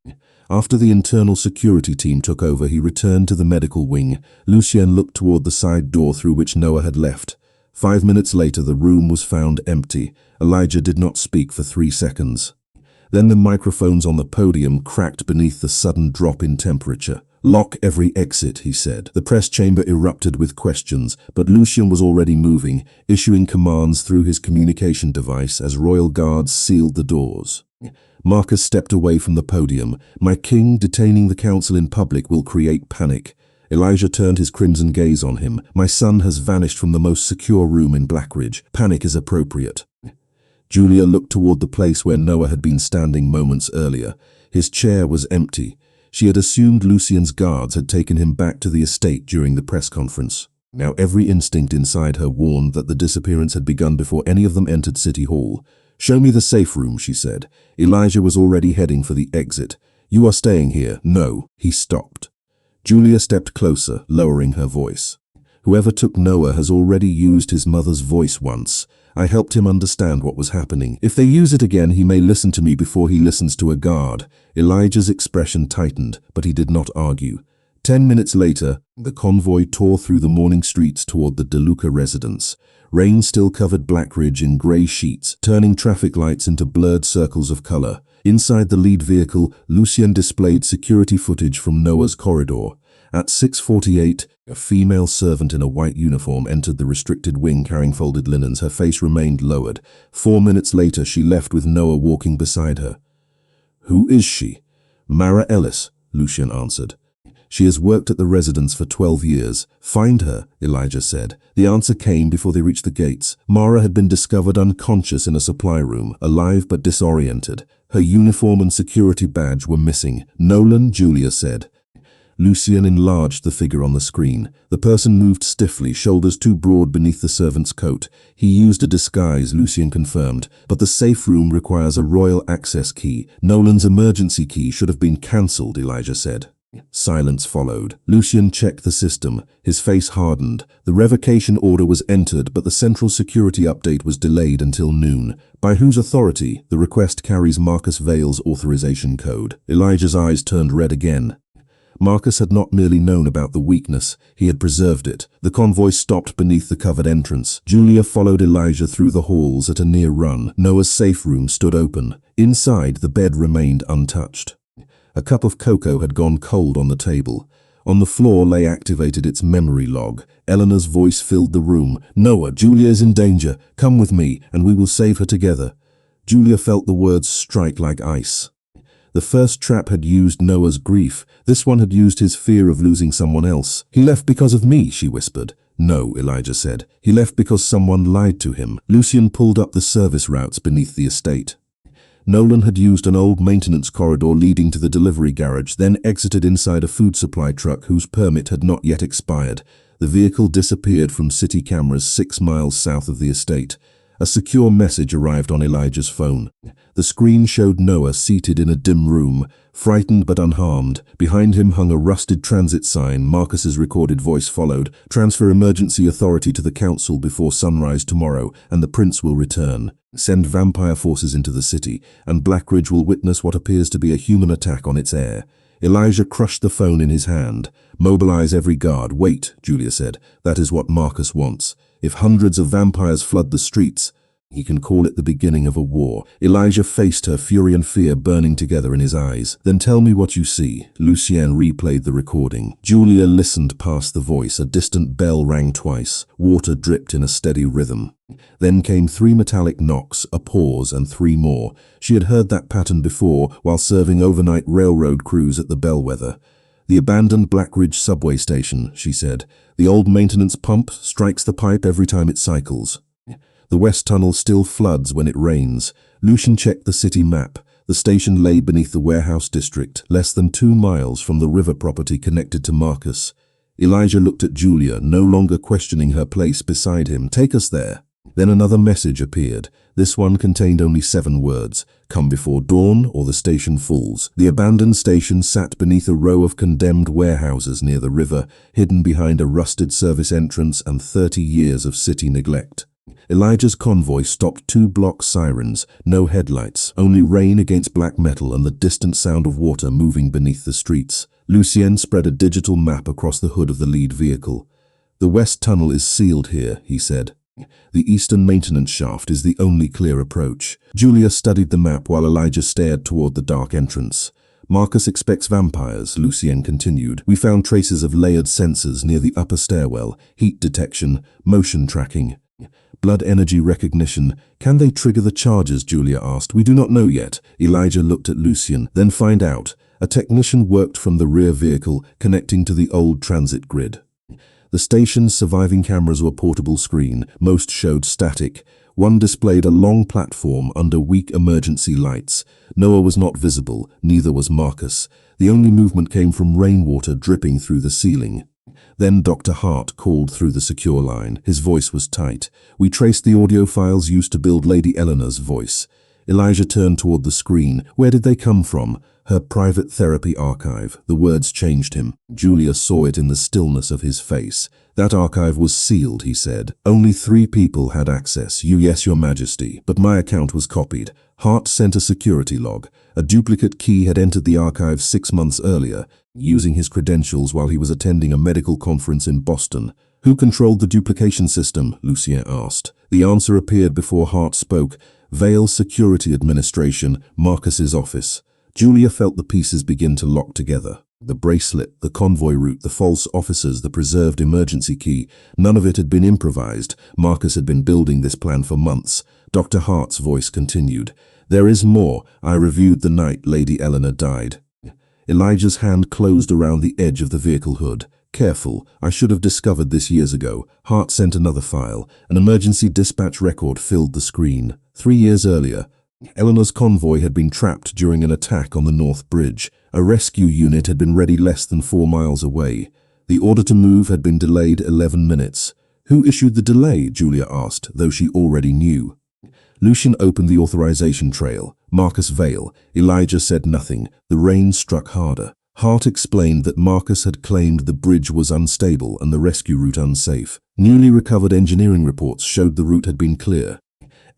After the internal security team took over, he returned to the medical wing. Lucian looked toward the side door through which Noah had left. 5 minutes later, the room was found empty. Elijah did not speak for 3 seconds. Then the microphones on the podium cracked beneath the sudden drop in temperature. "Lock every exit," he said. The press chamber erupted with questions, but Lucian was already moving, issuing commands through his communication device as royal guards sealed the doors. Marcus stepped away from the podium. "My king, detaining the council in public will create panic." Elijah turned his crimson gaze on him. "My son has vanished from the most secure room in Blackridge. Panic is appropriate." Julia looked toward the place where Noah had been standing moments earlier. His chair was empty. She had assumed Lucian's guards had taken him back to the estate during the press conference. Now every instinct inside her warned that the disappearance had begun before any of them entered City Hall. "Show me the safe room," she said. Elijah was already heading for the exit. "You are staying here." "No." He stopped. Julia stepped closer, lowering her voice. "Whoever took Noah has already used his mother's voice once. I helped him understand what was happening. If they use it again, he may listen to me before he listens to a guard." Elijah's expression tightened, but he did not argue. 10 minutes later, the convoy tore through the morning streets toward the DeLuca residence. Rain still covered Blackridge in gray sheets, turning traffic lights into blurred circles of color. Inside the lead vehicle, Lucian displayed security footage from Noah's corridor. At 6:48, a female servant in a white uniform entered the restricted wing carrying folded linens. Her face remained lowered. 4 minutes later, she left with Noah walking beside her. "Who is she?" "Mara Ellis," Lucian answered. "She has worked at the residence for 12 years. Find her," Elijah said. The answer came before they reached the gates. Mara had been discovered unconscious in a supply room, alive but disoriented. Her uniform and security badge were missing. "Nolan," Julia said. Lucian enlarged the figure on the screen. The person moved stiffly, shoulders too broad beneath the servant's coat. "He used a disguise," Lucian confirmed, "but the safe room requires a royal access key. Nolan's emergency key should have been cancelled," Elijah said. Silence followed. Lucian checked the system. His face hardened. The revocation order was entered, but the central security update was delayed until noon. "By whose authority?" "The request carries Marcus Vale's authorization code." Elijah's eyes turned red again. Marcus had not merely known about the weakness, he had preserved it. The convoy stopped beneath the covered entrance. Julia followed Elijah through the halls at a near run. Noah's safe room stood open. Inside, the bed remained untouched. A cup of cocoa had gone cold on the table. On the floor lay activated its memory log. Eleanor's voice filled the room. "Noah, Julia is in danger. Come with me, and we will save her together." Julia felt the words strike like ice. The first trap had used Noah's grief. This one had used his fear of losing someone else. "He left because of me," she whispered. "No," Elijah said. "He left because someone lied to him." Lucian pulled up the service routes beneath the estate. Nolan had used an old maintenance corridor leading to the delivery garage, then exited inside a food supply truck whose permit had not yet expired. The vehicle disappeared from city cameras 6 miles south of the estate. A secure message arrived on Elijah's phone. The screen showed Noah seated in a dim room, frightened but unharmed. Behind him hung a rusted transit sign. Marcus's recorded voice followed. "Transfer emergency authority to the council before sunrise tomorrow, and the prince will return. Send vampire forces into the city, and Blackridge will witness what appears to be a human attack on its heir." Elijah crushed the phone in his hand. "Mobilize every guard." "Wait," Julia said. "That is what Marcus wants. If hundreds of vampires flood the streets, he can call it the beginning of a war." Elijah faced her, fury and fear burning together in his eyes. "Then tell me what you see." Lucian replayed the recording. Julia listened past the voice. A distant bell rang twice. Water dripped in a steady rhythm. Then came 3 metallic knocks, a pause, and 3 more. She had heard that pattern before while serving overnight railroad crews at the bellwether. "The abandoned Black Ridge subway station," she said. "The old maintenance pump strikes the pipe every time it cycles. The west tunnel still floods when it rains." Lucian checked the city map. The station lay beneath the warehouse district, less than 2 miles from the river property connected to Marcus. Elijah looked at Julia, no longer questioning her place beside him. "Take us there." Then another message appeared. This one contained only 7 words. "Come before dawn or the station falls." The abandoned station sat beneath a row of condemned warehouses near the river, hidden behind a rusted service entrance and 30 years of city neglect. Elijah's convoy stopped 2 block sirens, no headlights, only rain against black metal and the distant sound of water moving beneath the streets. Lucien spread a digital map across the hood of the lead vehicle. "The west tunnel is sealed here," he said. "The eastern maintenance shaft is the only clear approach." Julia studied the map while Elijah stared toward the dark entrance. "Marcus expects vampires," Lucien continued. "We found traces of layered sensors near the upper stairwell, heat detection, motion tracking. Blood energy recognition. Can they trigger the charges?" Julia asked. "We do not know yet." Elijah looked at Lucien. "Then find out." A technician worked from the rear vehicle, connecting to the old transit grid. The station's surviving cameras were portable screen. Most showed static. One displayed a long platform under weak emergency lights. Noah was not visible, neither was Marcus. The only movement came from rainwater dripping through the ceiling. Then Dr. Hart called through the secure line. His voice was tight. "We traced the audio files used to build Lady Eleanor's voice." Elijah turned toward the screen. "Where did they come from?" "Her private therapy archive." The words changed him. Julia saw it in the stillness of his face. "That archive was sealed," he said. "Only 3 people had access. Yes, Your Majesty. But my account was copied." Hart sent a security log. A duplicate key had entered the archive 6 months earlier, using his credentials while he was attending a medical conference in Boston. "Who controlled the duplication system?" Lucien asked. The answer appeared before Hart spoke. "Vale Security Administration, Marcus's office." Julia felt the pieces begin to lock together. The bracelet, the convoy route, the false officers, the preserved emergency key. None of it had been improvised. Marcus had been building this plan for months. Dr. Hart's voice continued. "There is more. I reviewed the night Lady Eleanor died." Elijah's hand closed around the edge of the vehicle hood. "Careful. I should have discovered this years ago." Hart sent another file. An emergency dispatch record filled the screen. 3 years earlier, Eleanor's convoy had been trapped during an attack on the North Bridge. A rescue unit had been ready less than 4 miles away. The order to move had been delayed 11 minutes. "Who issued the delay?" Julia asked, though she already knew. Lucien opened the authorization trail. "Marcus Vale." Elijah said nothing. The rain struck harder. Hart explained that Marcus had claimed the bridge was unstable and the rescue route unsafe. Newly recovered engineering reports showed the route had been clear.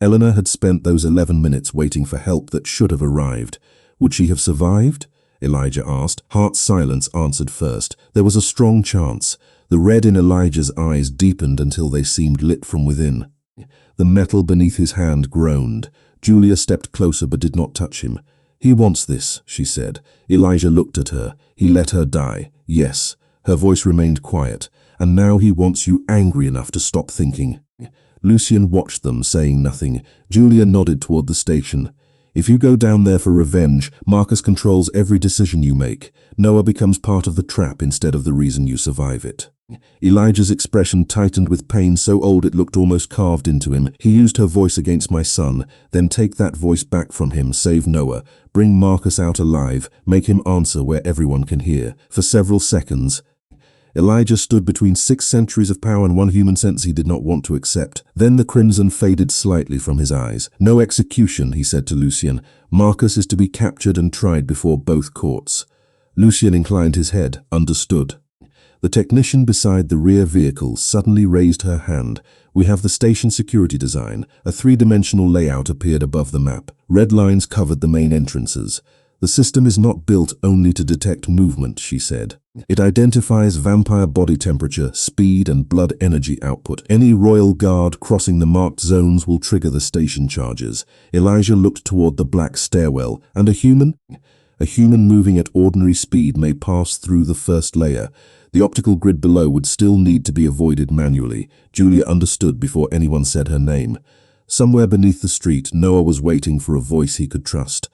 Eleanor had spent those 11 minutes waiting for help that should have arrived. Would she have survived? Elijah asked. Hart's silence answered first. There was a strong chance. The red in Elijah's eyes deepened until they seemed lit from within. The metal beneath his hand groaned. Julia stepped closer but did not touch him. "He wants this," she said. Elijah looked at her. "He let her die." "Yes." Her voice remained quiet. "And now he wants you angry enough to stop thinking." Lucien watched them, saying nothing. Julia nodded toward the station. "If you go down there for revenge, Marcus controls every decision you make. Noah becomes part of the trap instead of the reason you survive it." Elijah's expression tightened with pain so old it looked almost carved into him. "He used her voice against my son. Then take that voice back from him, save Noah. Bring Marcus out alive, make him answer where everyone can hear." For several seconds, Elijah stood between 6 centuries of power and one human sense he did not want to accept. Then the crimson faded slightly from his eyes. "No execution," he said to Lucien. "Marcus is to be captured and tried before both courts." Lucien inclined his head. "Understood." The technician beside the rear vehicle suddenly raised her hand. "We have the station security design." A 3-dimensional layout appeared above the map. Red lines covered the main entrances. "The system is not built only to detect movement," she said. "It identifies vampire body temperature, speed, and blood energy output. Any royal guard crossing the marked zones will trigger the station charges." Elijah looked toward the black stairwell. "And a human?" "A human moving at ordinary speed may pass through the first layer. The optical grid below would still need to be avoided manually." Julia understood before anyone said her name. Somewhere beneath the street, Noah was waiting for a voice he could trust.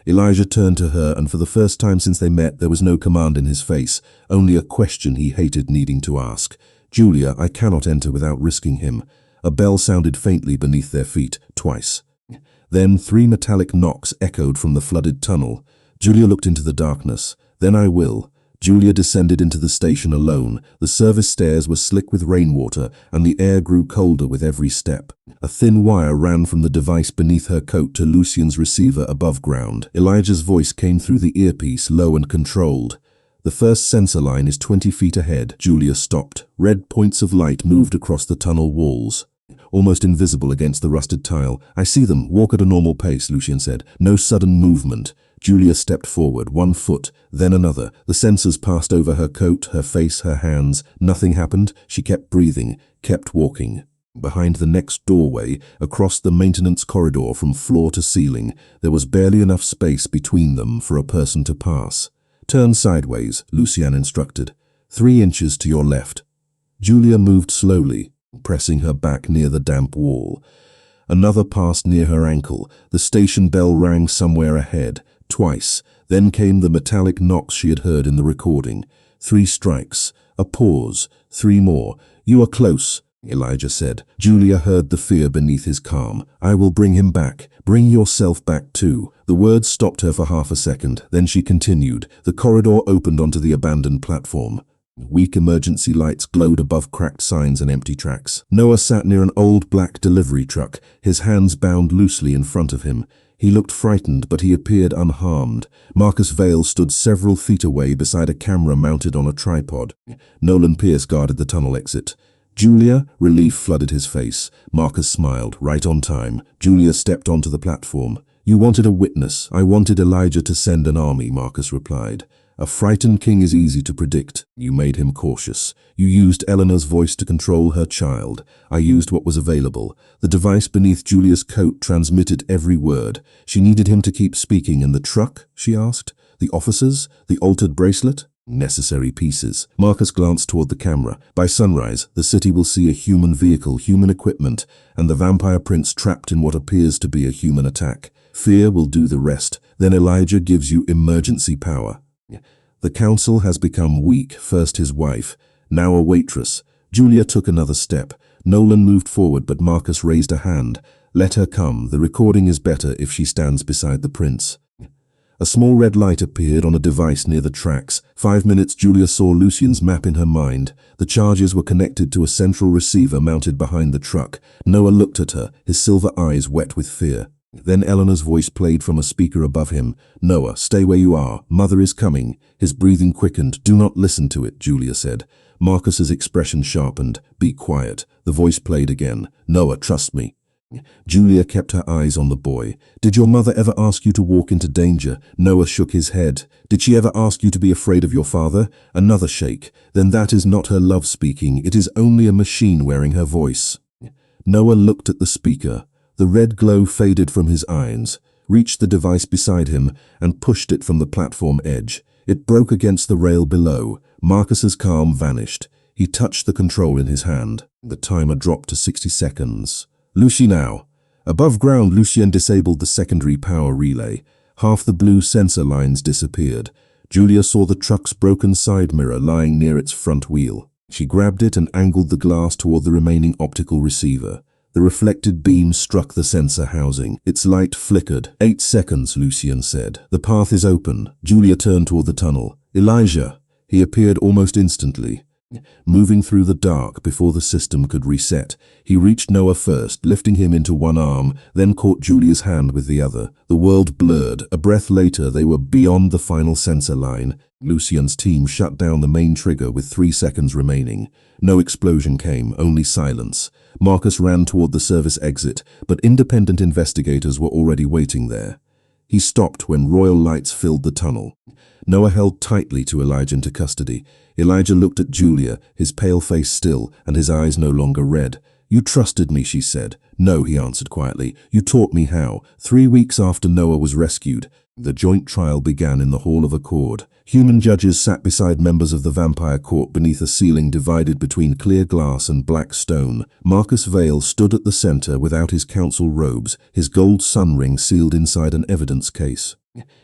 Elijah turned to her, and for the first time since they met, there was no command in his face, only a question he hated needing to ask. "Julia, I cannot enter without risking him." A bell sounded faintly beneath their feet, twice. Then 3 metallic knocks echoed from the flooded tunnel. Julia looked into the darkness. "Then I will." Julia descended into the station alone. The service stairs were slick with rainwater, and the air grew colder with every step. A thin wire ran from the device beneath her coat to Lucian's receiver above ground. Elijah's voice came through the earpiece, low and controlled. "The first sensor line is 20 feet ahead." Julia stopped. Red points of light moved across the tunnel walls, almost invisible against the rusted tile. "I see them. Walk at a normal pace," Lucian said. "No sudden movement." Julia stepped forward, 1 foot, then another. The sensors passed over her coat, her face, her hands. Nothing happened. She kept breathing, kept walking. Behind the next doorway, across the maintenance corridor from floor to ceiling, there was barely enough space between them for a person to pass. "Turn sideways," Lucian instructed. 3 inches to your left." Julia moved slowly, pressing her back near the damp wall. Another passed near her ankle. The station bell rang somewhere ahead, twice. Then came the metallic knocks she had heard in the recording. 3 strikes, a pause, 3 more. "You are close," Elijah said. Julia heard the fear beneath his calm. "I will bring him back. Bring yourself back too." The words stopped her for half a second. Then she continued. The corridor opened onto the abandoned platform. Weak emergency lights glowed above cracked signs and empty tracks. Noah sat near an old black delivery truck, his hands bound loosely in front of him. He looked frightened, but he appeared unharmed. Marcus Vale stood several feet away beside a camera mounted on a tripod. Nolan Pierce guarded the tunnel exit. "Julia?" Relief flooded his face. Marcus smiled. "Right on time." Julia stepped onto the platform. "You wanted a witness. I wanted Elijah to send an army," Marcus replied. "A frightened king is easy to predict. You made him cautious. You used Eleanor's voice to control her child. I used what was available." The device beneath Julia's coat transmitted every word. "She needed him to keep speaking. "In the truck?" she asked. "The officers? The altered bracelet?" "Necessary pieces." Marcus glanced toward the camera. "By sunrise, the city will see a human vehicle, human equipment, and the vampire prince trapped in what appears to be a human attack. Fear will do the rest. Then Elijah gives you emergency power." The council has become weak, first his wife, now a waitress. Julia took another step. Nolan moved forward, but Marcus raised a hand. "Let her come. The recording is better if she stands beside the prince." A small red light appeared on a device near the tracks. 5 minutes, Julia saw Lucian's map in her mind. The charges were connected to a central receiver mounted behind the truck. Noah looked at her, his silver eyes wet with fear. Then Eleanor's voice played from a speaker above him. "Noah, stay where you are. Mother is coming." His breathing quickened. "Do not listen to it," Julia said. Marcus's expression sharpened. "Be quiet." The voice played again. "Noah, trust me." Julia kept her eyes on the boy. "Did your mother ever ask you to walk into danger?" Noah shook his head. "Did she ever ask you to be afraid of your father?" Another shake. "Then that is not her love speaking. It is only a machine wearing her voice." Noah looked at the speaker. The red glow faded from his eyes, reached the device beside him, and pushed it from the platform edge. It broke against the rail below. Marcus's calm vanished. He touched the control in his hand. The timer dropped to 60 seconds. "Lucy now." Above ground, Lucien disabled the secondary power relay. Half the blue sensor lines disappeared. Julia saw the truck's broken side mirror lying near its front wheel. She grabbed it and angled the glass toward the remaining optical receiver. The reflected beam struck the sensor housing. Its light flickered. 8 seconds, Lucien said. "The path is open." Julia turned toward the tunnel. "Elijah." He appeared almost instantly, moving through the dark before the system could reset. He reached Noah first, lifting him into one arm, then caught Julia's hand with the other. The world blurred. A breath later, they were beyond the final sensor line. Lucien's team shut down the main trigger with 3 seconds remaining. No explosion came, only silence. Marcus ran toward the service exit, but independent investigators were already waiting there. He stopped when royal lights filled the tunnel. Noah held tightly to Elijah into custody. Elijah looked at Julia, his pale face still, and his eyes no longer red. "You trusted me," she said. "No," he answered quietly. "You taught me how." 3 weeks after Noah was rescued, the joint trial began in the Hall of Accord. Human judges sat beside members of the vampire court beneath a ceiling divided between clear glass and black stone. Marcus Vale stood at the center without his council robes, his gold sun ring sealed inside an evidence case.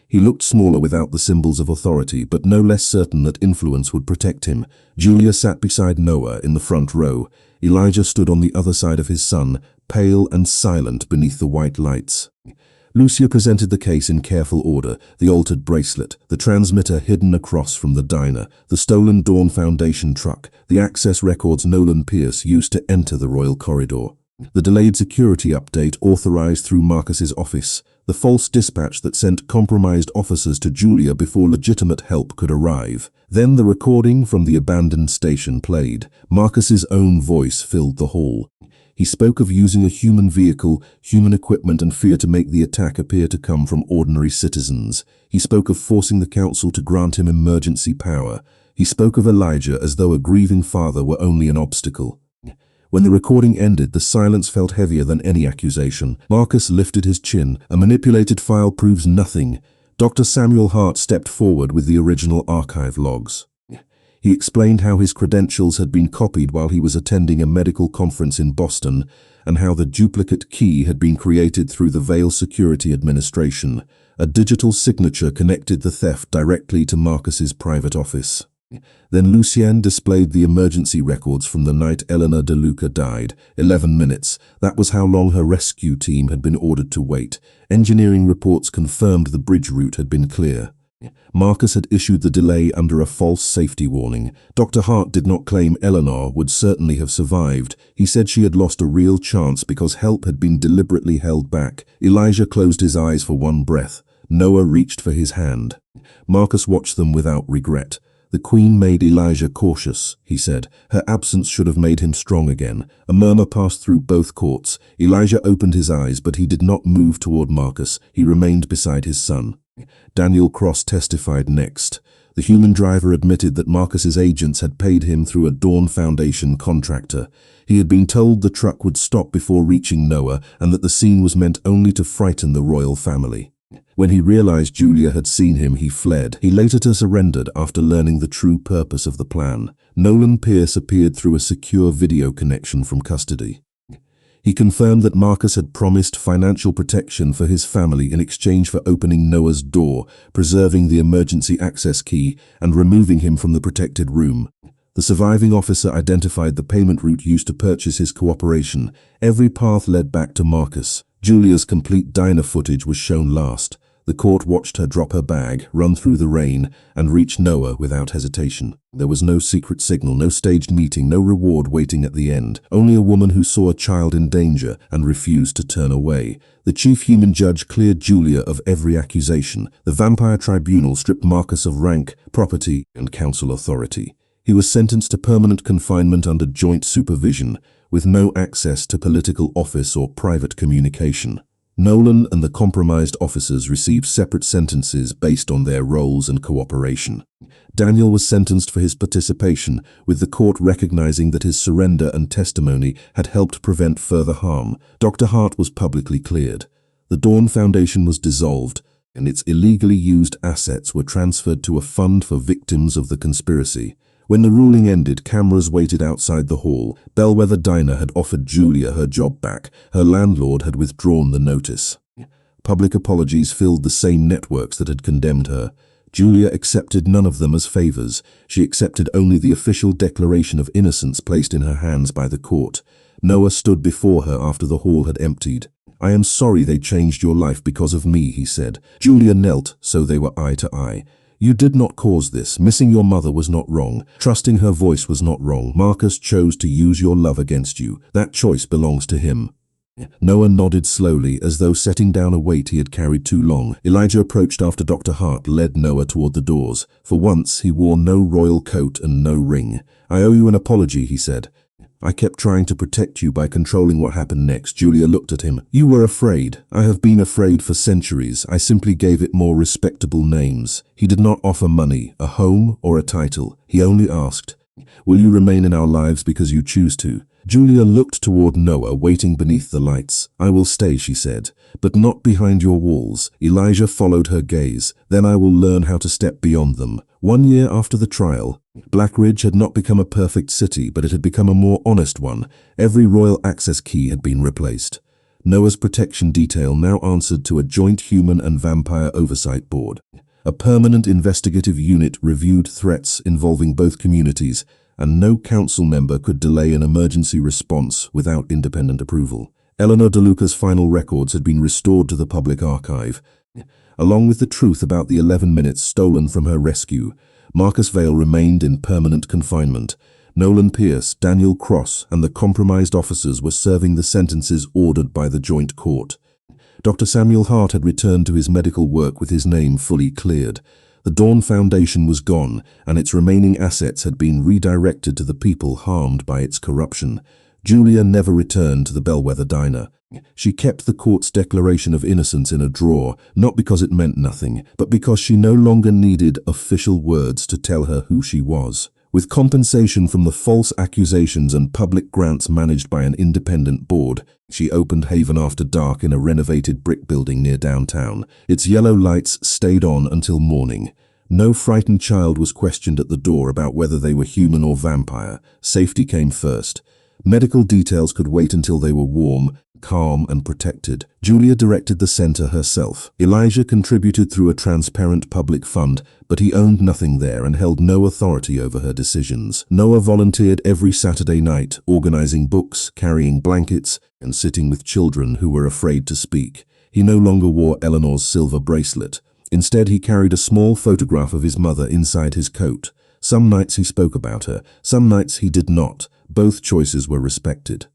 He looked smaller without the symbols of authority, but no less certain that influence would protect him. Julia sat beside Noah in the front row. Elijah stood on the other side of his son, pale and silent beneath the white lights. Lucia presented the case in careful order: the altered bracelet, the transmitter hidden across from the diner, the stolen Dawn Foundation truck, the access records Nolan Pierce used to enter the royal corridor, the delayed security update authorized through Marcus's office, the false dispatch that sent compromised officers to Julia before legitimate help could arrive. Then the recording from the abandoned station played. Marcus's own voice filled the hall. He spoke of using a human vehicle, human equipment, and fear to make the attack appear to come from ordinary citizens. He spoke of forcing the council to grant him emergency power. He spoke of Elijah as though a grieving father were only an obstacle. When the recording ended, the silence felt heavier than any accusation. Marcus lifted his chin. A manipulated file proves nothing. Dr. Samuel Hart stepped forward with the original archive logs. He explained how his credentials had been copied while he was attending a medical conference in Boston, and how the duplicate key had been created through the Vale Security Administration. A digital signature connected the theft directly to Marcus's private office. Then Lucien displayed the emergency records from the night Eleanor DeLuca died. 11 minutes. That was how long her rescue team had been ordered to wait. Engineering reports confirmed the bridge route had been clear. Marcus had issued the delay under a false safety warning. Dr. Hart did not claim Eleanor would certainly have survived. He said she had lost a real chance because help had been deliberately held back. Elijah closed his eyes for one breath. Noah reached for his hand. Marcus watched them without regret. The Queen made Elijah cautious, he said. Her absence should have made him strong again. A murmur passed through both courts. Elijah opened his eyes, but he did not move toward Marcus. He remained beside his son. Daniel Cross testified next. The human driver admitted that Marcus's agents had paid him through a Dawn Foundation contractor. He had been told the truck would stop before reaching Noah and that the scene was meant only to frighten the royal family. When he realized Julia had seen him, he fled. He later surrendered after learning the true purpose of the plan. Nolan Pierce appeared through a secure video connection from custody. He confirmed that Marcus had promised financial protection for his family in exchange for opening Noah's door, preserving the emergency access key, and removing him from the protected room. The surviving officer identified the payment route used to purchase his cooperation. Every path led back to Marcus. Julia's complete diner footage was shown last. The court watched her drop her bag, run through the rain, and reach Noah without hesitation. There was no secret signal, no staged meeting, no reward waiting at the end. Only a woman who saw a child in danger and refused to turn away. The chief human judge cleared Julia of every accusation. The vampire tribunal stripped Marcus of rank, property, and council authority. He was sentenced to permanent confinement under joint supervision, with no access to political office or private communication. Nolan and the compromised officers received separate sentences based on their roles and cooperation. Daniel was sentenced for his participation, with the court recognizing that his surrender and testimony had helped prevent further harm. Dr. Hart was publicly cleared. The Dawn Foundation was dissolved, and its illegally used assets were transferred to a fund for victims of the conspiracy. When the ruling ended, cameras waited outside the hall. Bellwether Diner had offered Julia her job back. Her landlord had withdrawn the notice. Public apologies filled the same networks that had condemned her. Julia accepted none of them as favors. She accepted only the official declaration of innocence placed in her hands by the court. Noah stood before her after the hall had emptied. "I am sorry they changed your life because of me," he said. Julia knelt, so they were eye to eye. "You did not cause this. Missing your mother was not wrong. Trusting her voice was not wrong. Marcus chose to use your love against you. That choice belongs to him." Noah nodded slowly, as though setting down a weight he had carried too long. Elijah approached after Dr. Hart led Noah toward the doors. For once, he wore no royal coat and no ring. "I owe you an apology," he said. "I kept trying to protect you by controlling what happened next." Julia looked at him. "You were afraid. I have been afraid for centuries. I simply gave it more respectable names." He did not offer money, a home, or a title. He only asked, "Will you remain in our lives because you choose to?" Julia looked toward Noah, waiting beneath the lights. "I will stay," she said, "but not behind your walls." Elijah followed her gaze. "Then I will learn how to step beyond them." 1 year after the trial, Black Ridge had not become a perfect city, but it had become a more honest one. Every royal access key had been replaced. Noah's protection detail now answered to a joint human and vampire oversight board. A permanent investigative unit reviewed threats involving both communities, and no council member could delay an emergency response without independent approval. Eleanor DeLuca's final records had been restored to the public archive, along with the truth about the 11 minutes stolen from her rescue. Marcus Vale remained in permanent confinement. Nolan Pierce, Daniel Cross, and the compromised officers were serving the sentences ordered by the joint court. Dr. Samuel Hart had returned to his medical work with his name fully cleared. The Dawn Foundation was gone, and its remaining assets had been redirected to the people harmed by its corruption. Julia never returned to the Bellwether Diner. She kept the court's declaration of innocence in a drawer, not because it meant nothing, but because she no longer needed official words to tell her who she was. With compensation from the false accusations and public grants managed by an independent board, she opened Haven After Dark in a renovated brick building near downtown. Its yellow lights stayed on until morning. No frightened child was questioned at the door about whether they were human or vampire. Safety came first. Medical details could wait until they were warm, calm, and protected. Julia directed the center herself. Elijah contributed through a transparent public fund, but he owned nothing there and held no authority over her decisions. Noah volunteered every Saturday night, organizing books, carrying blankets, and sitting with children who were afraid to speak. He no longer wore Eleanor's silver bracelet. Instead, he carried a small photograph of his mother inside his coat. Some nights he spoke about her, some nights he did not. Both choices were respected.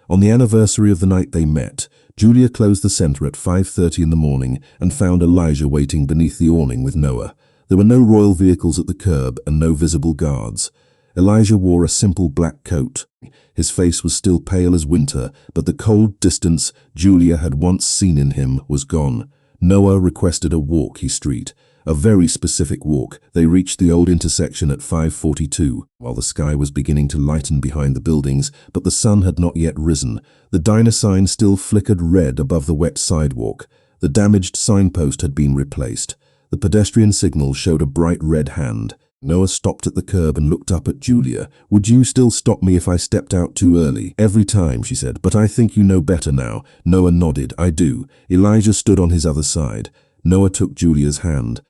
On the anniversary of the night they met, Julia closed the center at 5:30 in the morning and found Elijah waiting beneath the awning with Noah. There were no royal vehicles at the curb and no visible guards. Elijah wore a simple black coat. His face was still pale as winter, but the cold distance Julia had once seen in him was gone. Noah requested a walk, street. A very specific walk. They reached the old intersection at 5:42, while the sky was beginning to lighten behind the buildings, but the sun had not yet risen. The diner sign still flickered red above the wet sidewalk. The damaged signpost had been replaced. The pedestrian signal showed a bright red hand. Noah stopped at the curb and looked up at Julia. "Would you still stop me if I stepped out too early?" "Every time," she said, "but I think you know better now." Noah nodded. "I do." Elijah stood on his other side. Noah took Julia's hand,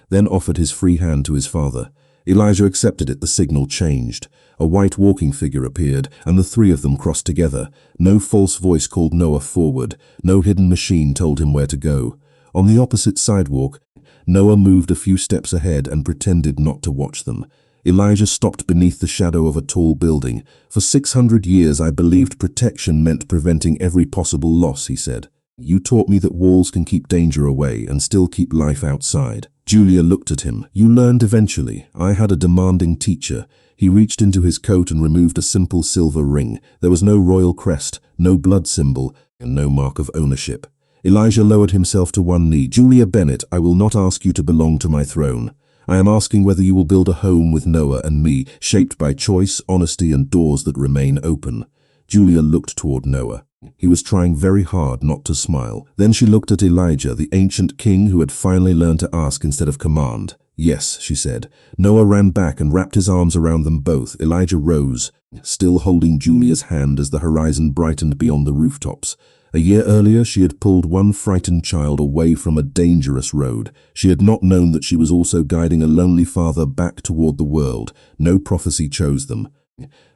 then offered his free hand to his father. Elijah accepted it. The signal changed. A white walking figure appeared, and the three of them crossed together. No false voice called Noah forward. No hidden machine told him where to go. On the opposite sidewalk, Noah moved a few steps ahead and pretended not to watch them. Elijah stopped beneath the shadow of a tall building. "For 600 years I believed protection meant preventing every possible loss," he said. "You taught me that walls can keep danger away and still keep life outside." Julia looked at him. "You learned eventually. I had a demanding teacher." He reached into his coat and removed a simple silver ring. There was no royal crest, no blood symbol, and no mark of ownership. Elijah lowered himself to one knee. "Julia Bennett, I will not ask you to belong to my throne. I am asking whether you will build a home with Noah and me, shaped by choice, honesty, and doors that remain open." Julia looked toward Noah. He was trying very hard not to smile. Then she looked at Elijah, the ancient king who had finally learned to ask instead of command. "Yes," she said. Noah ran back and wrapped his arms around them both. Elijah rose, still holding Julia's hand as the horizon brightened beyond the rooftops. A year earlier, she had pulled one frightened child away from a dangerous road. She had not known that she was also guiding a lonely father back toward the world. No prophecy chose them.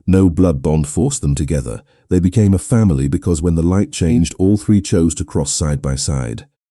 No blood bond forced them together. They became a family because when the light changed, all three chose to cross side by side.